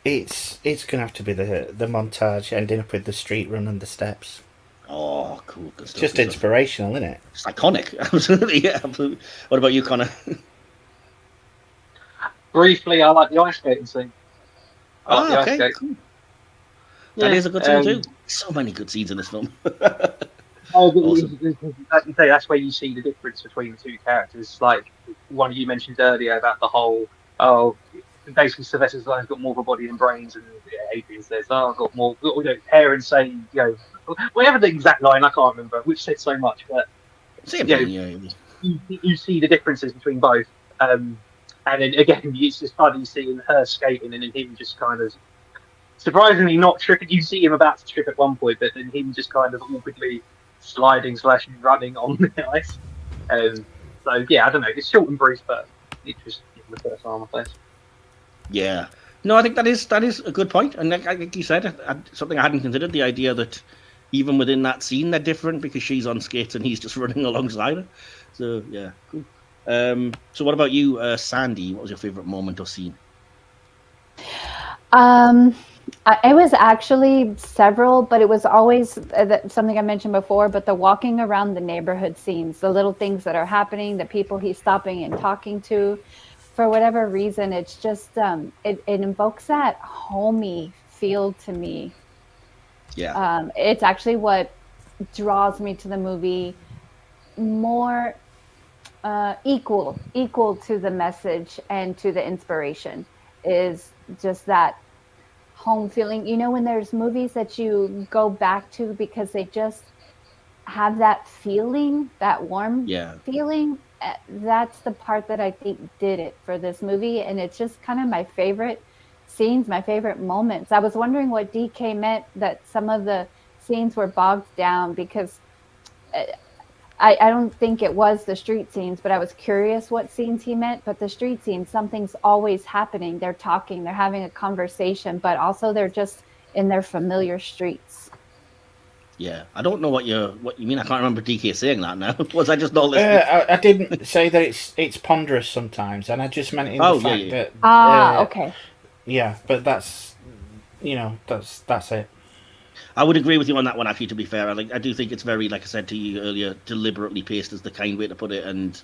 It's gonna have to be the montage ending up with the street running the steps. Oh, cool. Good stuff, just inspirational, isn't it? It's iconic. Absolutely, yeah, absolutely. What about you, Conor? Briefly, I like the ice skating scene. Okay, cool. Yeah, that is a good scene too. So many good scenes in this film. Awesome. Like you say, that's where you see the difference between the two characters. Like one you mentioned earlier about the whole, basically Sylvester Stallone's got more of a body than brains, and Adrian says, I've got more. Parents say, whatever the exact line, I can't remember, which said so much, but same thing. You see the differences between both. And then again, it's just funny seeing her skating and then him just kind of surprisingly not tripping. You see him about to trip at one point, but then him just kind of awkwardly sliding / running on the ice. So yeah, I don't know. It's short and brief, but it just the first arm I place. Yeah, no, I think that is a good point, and like you said, something I hadn't considered, the idea that even within that scene they're different because she's on skates and he's just running alongside her. So yeah, cool. So what about you, Sandy? What was your favourite moment or scene? It was actually several, but it was always something I mentioned before, but the walking around the neighborhood scenes, the little things that are happening, the people he's stopping and talking to, for whatever reason, it's just, it invokes that homey feel to me. Yeah. It's actually what draws me to the movie more equal to the message and to the inspiration is just that home feeling. When there's movies that you go back to because they just have that feeling, that warm feeling, that's the part that I think did it for this movie. And it's just kind of my favorite scenes, my favorite moments. I was wondering what DK meant that some of the scenes were bogged down, because I don't think it was the street scenes, but I was curious what scenes he meant. But the street scenes, something's always happening. They're talking, they're having a conversation, but also they're just in their familiar streets. Yeah, I don't know what you mean. I can't remember DK saying that now. Was I just not listening? I didn't say that it's ponderous sometimes, and I just meant in the fact that. Okay. Yeah, but that's that's it. I would agree with you on that one, actually, to be fair. I do think it's very, like I said to you earlier, deliberately paced is the kind way to put it. And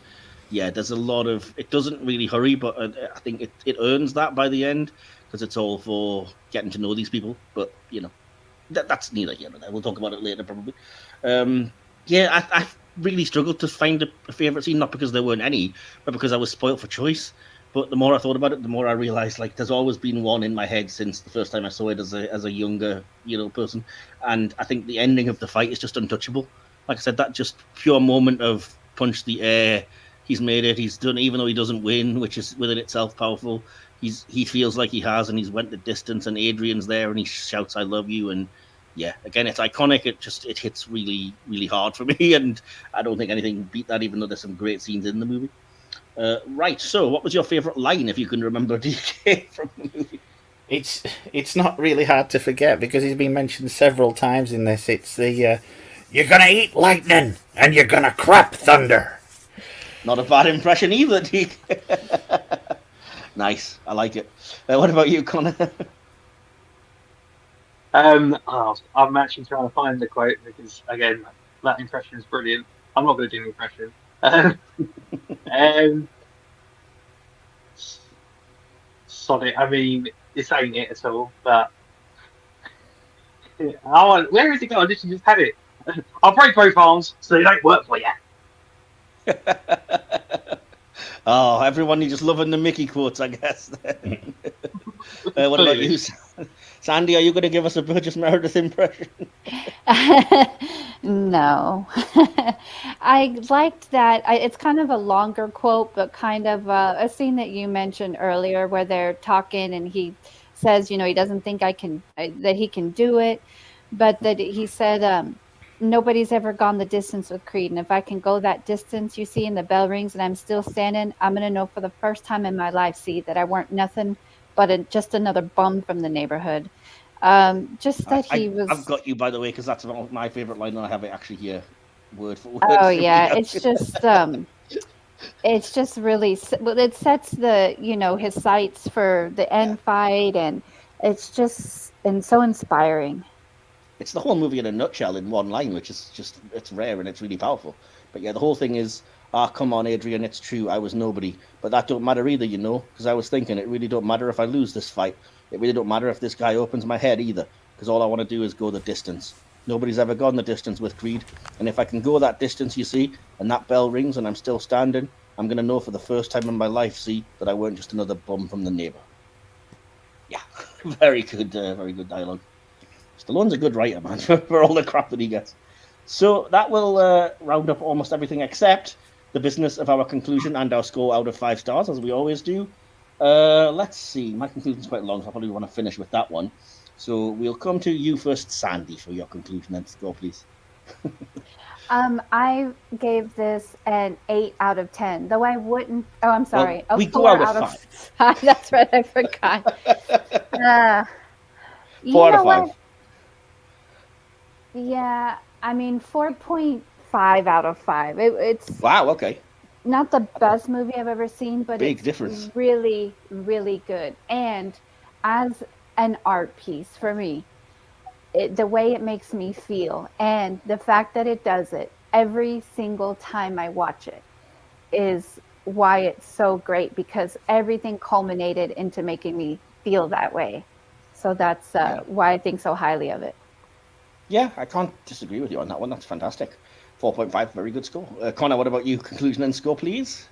yeah, there's a lot of, it doesn't really hurry, but I think it earns that by the end, because it's all for getting to know these people. But, that's neither here nor there. We'll talk about it later, probably. I really struggled to find a favourite scene, not because there weren't any, but because I was spoilt for choice. But the more I thought about it, the more I realized like there's always been one in my head since the first time I saw it as a younger person, and I think the ending of the fight is just untouchable. Like I said, that just pure moment of punch the air. He's made it. He's done, even though he doesn't win, which is within itself powerful. He feels like he has, and he's went the distance. And Adrian's there, and he shouts, "I love you!" And yeah, again, it's iconic. It hits really, really hard for me, and I don't think anything beat that. Even though there's some great scenes in the movie. Right. So, what was your favorite line, if you can remember, DK, from the movie? It's not really hard to forget because he's been mentioned several times in this. It's the "You're gonna eat lightning and you're gonna crap thunder." Not a bad impression either, DK. Nice. I like it. What about you, Connor? I'm actually trying to find the quote because again, that impression is brilliant. I'm not going to do an impression. Sorry, I mean, this ain't it at all. But where is it going? I literally just had it. I'll break both arms so they don't work for you. Oh, everyone, you're just loving the Mickey quotes, I guess. What about you, Sandy? Are you going to give us a Burgess Meredith impression? No. I liked that. It's kind of a longer quote, but kind of a scene that you mentioned earlier where they're talking and he says, he doesn't think that he can do it, but that he said, nobody's ever gone the distance with Creed. And if I can go that distance, you see, and the bell rings and I'm still standing, I'm going to know for the first time in my life, see, that I weren't nothing but just another bum from the neighborhood. Just that he was... I've got you, by the way, because that's my favorite line, and I have it actually here, word for word. Oh, yeah. It's just really... It sets his sights for the end fight, and it's just so inspiring. It's the whole movie in a nutshell in one line, which is just, it's rare and it's really powerful. But yeah, the whole thing is, come on, Adrian, it's true, I was nobody. But that don't matter either, because I was thinking, it really don't matter if I lose this fight. It really don't matter if this guy opens my head either, because all I want to do is go the distance. Nobody's ever gone the distance with Creed. And if I can go that distance, you see, and that bell rings and I'm still standing, I'm going to know for the first time in my life, see, that I weren't just another bum from the neighbor. Yeah, very good dialogue. Stallone's a good writer, man, for all the crap that he gets. So that will round up almost everything except the business of our conclusion and our score out of 5 stars, as we always do. Let's see. My conclusion's quite long, so I probably want to finish with that one. So we'll come to you first, Sandy, for your conclusion and score, please. I gave this an 8 out of 10, though I wouldn't... Oh, I'm sorry. Well, we go out of 5. That's right, I forgot. 4 out of 5. Yeah, I mean, 4.5 out of 5. It's wow, okay. Not the best movie I've ever seen, but big it's difference. Really, really good. And as an art piece for me, the way it makes me feel and the fact that it does it every single time I watch it is why it's so great, because everything culminated into making me feel that way. So that's why I think so highly of it. Yeah, I can't disagree with you on that one. That's fantastic. 4.5, very good score. Connor, what about you? Conclusion and score, please.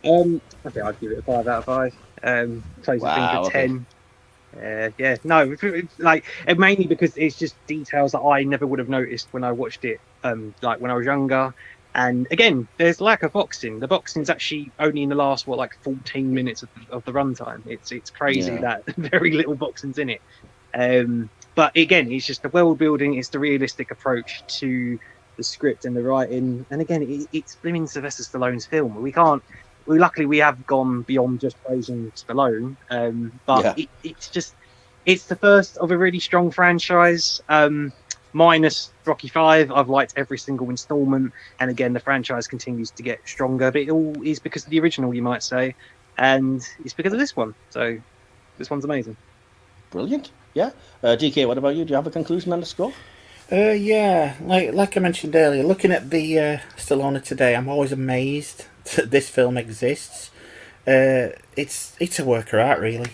I think I'd give it a 5 out of 5. Close to think of 10. Yeah, no, mainly because it's just details that I never would have noticed when I watched it, like when I was younger. And again, there's lack of boxing. The boxing's actually only in the last 14 minutes of the runtime. It's crazy that very little boxing's in it. But again, it's just the world building, it's the realistic approach to the script and the writing. And again, it's blaming Sylvester Stallone's film. Luckily we have gone beyond just praising Stallone. But it's the first of a really strong franchise. Minus Rocky 5, I've liked every single installment. And again, the franchise continues to get stronger. But it all is because of the original, you might say. And it's because of this one. So this one's amazing. Brilliant. Yeah. DK, what about you? Do you have a conclusion and a score? Yeah. Like I mentioned earlier, looking at the Stallone today, I'm always amazed that this film exists. It's a work of art, really,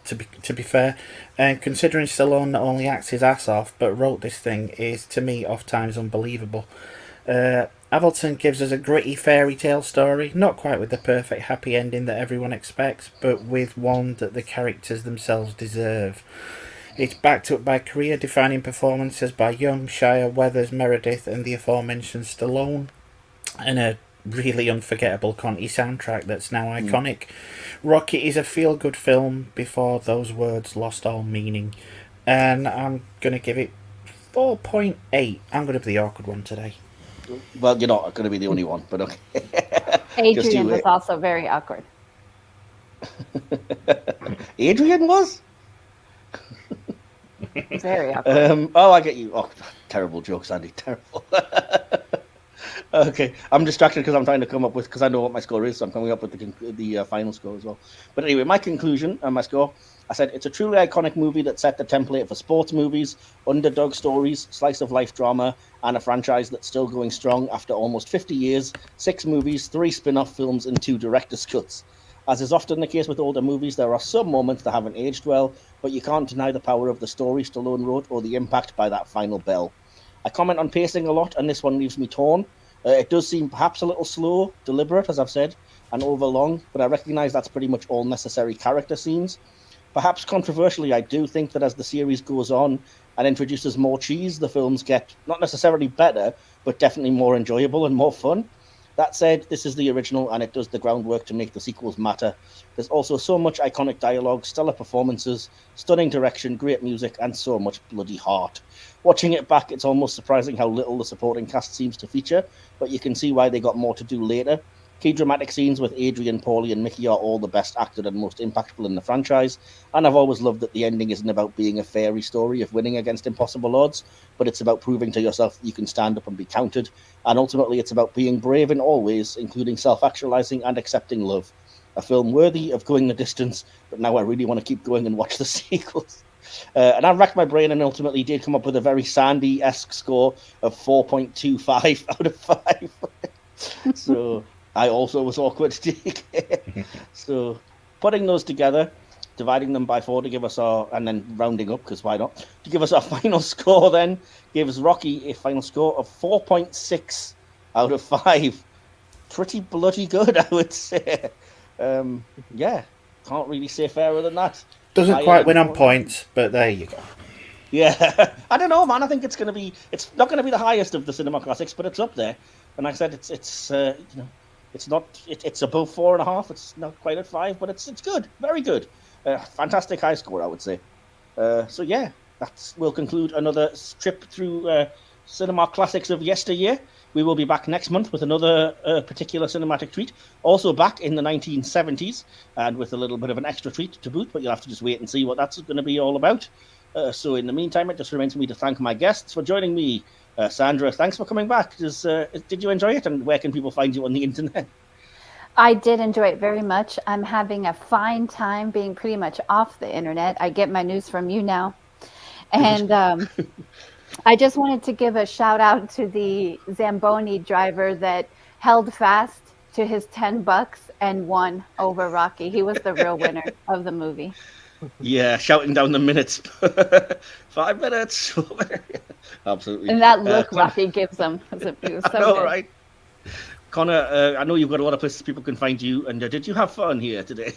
to be fair. And considering Stallone not only acts his ass off, but wrote this thing, is, to me, oft times unbelievable. Avildsen gives us a gritty fairy tale story, not quite with the perfect happy ending that everyone expects, but with one that the characters themselves deserve. It's backed up by career-defining performances by Young, Shire, Weathers, Meredith, and the aforementioned Stallone, and a really unforgettable Conti soundtrack that's now iconic. Rocky is a feel-good film before those words lost all meaning, and I'm going to give it 4.8. I'm going to be the awkward one today. Well, you're not going to be the only one, but okay. Adrian was also very awkward. Adrian was? Very awkward. I get you. Oh, terrible jokes, Andy. Terrible. Okay, I'm distracted because I'm trying to come up with, because I know what my score is, so I'm coming up with the final score as well. But anyway, my conclusion and my score, I said it's a truly iconic movie that set the template for sports movies, underdog stories, slice of life drama, and a franchise that's still going strong after almost 50 years, 6 movies, 3 spin-off films, and 2 director's cuts. As is often the case with older movies, there are some moments that haven't aged well, but you can't deny the power of the story Stallone wrote or the impact by that final bell. I comment on pacing a lot, and this one leaves me torn. It does seem perhaps a little slow, deliberate, as I've said, and overlong, but I recognise that's pretty much all necessary character scenes. Perhaps controversially, I do think that as the series goes on and introduces more cheese, the films get not necessarily better, but definitely more enjoyable and more fun. That said, this is the original, and it does the groundwork to make the sequels matter. There's also so much iconic dialogue, stellar performances, stunning direction, great music, and so much bloody heart. Watching it back, it's almost surprising how little the supporting cast seems to feature, but you can see why they got more to do later. Key dramatic scenes with Adrian, Paulie, and Mickey are all the best acted and most impactful in the franchise, and I've always loved that the ending isn't about being a fairy story of winning against impossible odds, but it's about proving to yourself that you can stand up and be counted, and ultimately it's about being brave in all ways, including self-actualizing and accepting love. A film worthy of going the distance, but now I really want to keep going and watch the sequels. And I racked my brain and ultimately did come up with a very Sandy-esque score of 4.25 out of 5. So I also was awkward to take. So putting those together, dividing them by 4 to give us our, and then rounding up, because why not, to give us our final score then, gives Rocky a final score of 4.6 out of 5. Pretty bloody good, I would say. Yeah, can't really say fairer than that. Doesn't quite win on points, but there you go. Yeah, I don't know, man. I think it's not going to be the highest of the cinema classics, but it's up there. And like I said, it's above 4.5. It's not quite at 5, but it's good, very good, fantastic high score, I would say. So yeah, we'll conclude another trip through cinema classics of yesteryear. We will be back next month with another particular cinematic treat, also back in the 1970s, and with a little bit of an extra treat to boot, but you'll have to just wait and see what that's going to be all about. So in the meantime, it just remains for me to thank my guests for joining me. Sandra, thanks for coming back. Did you enjoy it, and where can people find you on the internet? I did enjoy it very much. I'm having a fine time being pretty much off the internet. I get my news from you now. And I just wanted to give a shout out to the Zamboni driver that held fast to his $10 and won over Rocky. He was the real winner of the movie. Yeah, shouting down the minutes. 5 minutes. Absolutely. And that look Rocky gives him. It was so good. Right. Conor, I know you've got a lot of places people can find you, and did you have fun here today?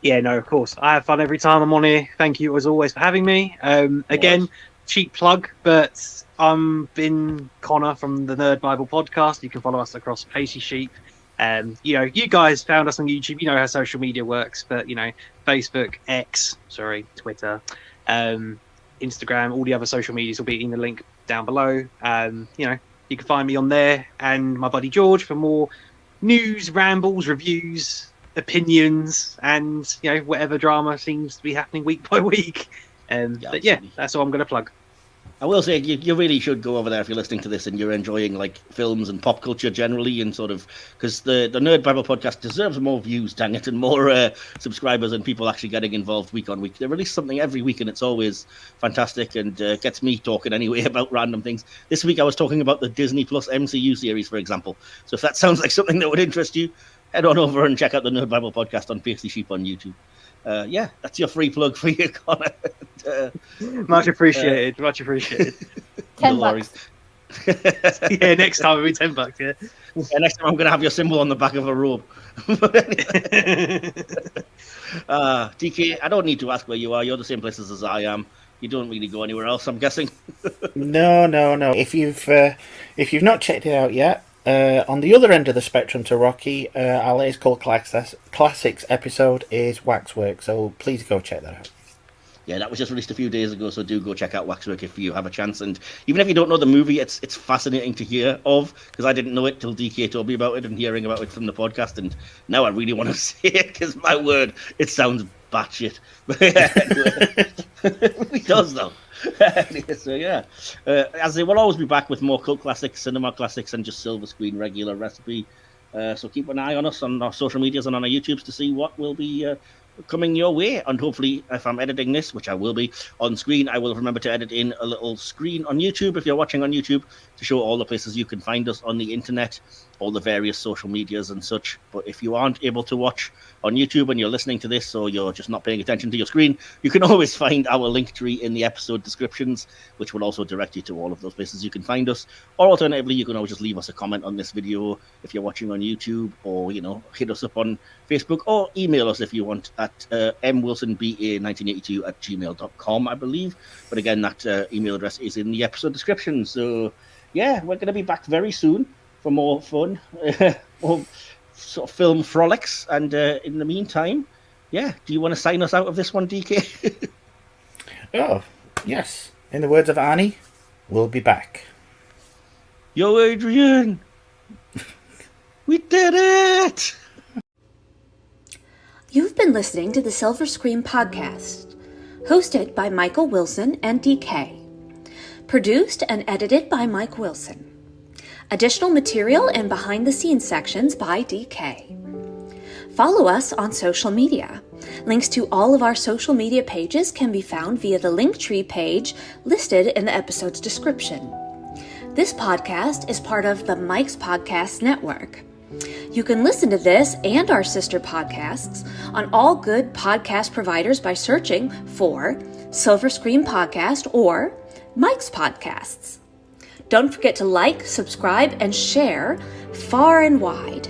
Yeah, no, of course. I have fun every time I'm on here. Thank you as always for having me. Again, cheap plug, but I'm been Conor from the Nerd Bible podcast. You can follow us across Pasty Sheep. You guys found us on YouTube. You know how social media works, but Facebook, Twitter, Instagram, all the other social medias will be in the link down below. You can find me on there, and my buddy George for more news, rambles, reviews, opinions, and whatever drama seems to be happening week by week. But yeah, that's all I'm going to plug. I will say you really should go over there if you're listening to this and you're enjoying like films and pop culture generally, and sort of because the Nerd Bible podcast deserves more views, dang it, and more subscribers and people actually getting involved week on week. They release something every week and it's always fantastic and gets me talking anyway about random things. This week I was talking about the Disney Plus MCU series, for example. So if that sounds like something that would interest you, head on over and check out the Nerd Bible podcast on Pasty Sheep on YouTube. Yeah, that's your free plug for you, Conor. Much appreciated. Much appreciated. $10. Yeah, next time it'll be $10. Yeah. Yeah, next time I'm going to have your symbol on the back of a robe. DK, I don't need to ask where you are. You're the same places as I am. You don't really go anywhere else, I'm guessing. No. If you've not checked it out yet, on the other end of the spectrum to Rocky, our latest Cult Classics episode is Waxwork, so please go check that out. Yeah, that was just released a few days ago, so do go check out Waxwork if you have a chance. And even if you don't know the movie, it's fascinating to hear of, because I didn't know it till DK told me about it and hearing about it from the podcast, and now I really want to see it, because my word, it sounds batshit. It does, though. So yeah, as they will always be back with more cult classics, cinema classics, and just silver screen regular recipe. So keep an eye on us on our social medias and on our YouTubes to see what will be coming your way. And hopefully, if I'm editing this, which I will be on screen, I will remember to edit in a little screen on YouTube if you're watching on YouTube to show all the places you can find us on the internet, all the various social medias and such. But if you aren't able to watch on YouTube and you're listening to this, or you're just not paying attention to your screen, you can always find our link tree in the episode descriptions, which will also direct you to all of those places you can find us. Or alternatively, you can always just leave us a comment on this video if you're watching on YouTube, or hit us up on Facebook, or email us if you want at mwilsonba1982@gmail.com, I believe. But again, that email address is in the episode description. So yeah, we're going to be back very soon for more fun, more sort of film frolics. And in the meantime, yeah, do you want to sign us out of this one, DK? Oh, yes. In the words of Annie, we'll be back. Yo, Adrian! We did it! You've been listening to the Silver Screen Podcast, hosted by Michael Wilson and D.K. Produced and edited by Mike Wilson. Additional material and behind-the-scenes sections by D.K. Follow us on social media. Links to all of our social media pages can be found via the Linktree page listed in the episode's description. This podcast is part of the Mike's Podcast Network. You can listen to this and our sister podcasts on all good podcast providers by searching for Silver Screen Podcast or Mike's Podcasts. Don't forget to like, subscribe, and share far and wide.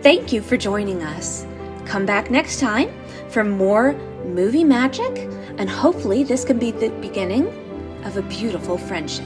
Thank you for joining us. Come back next time for more movie magic, and hopefully this can be the beginning of a beautiful friendship.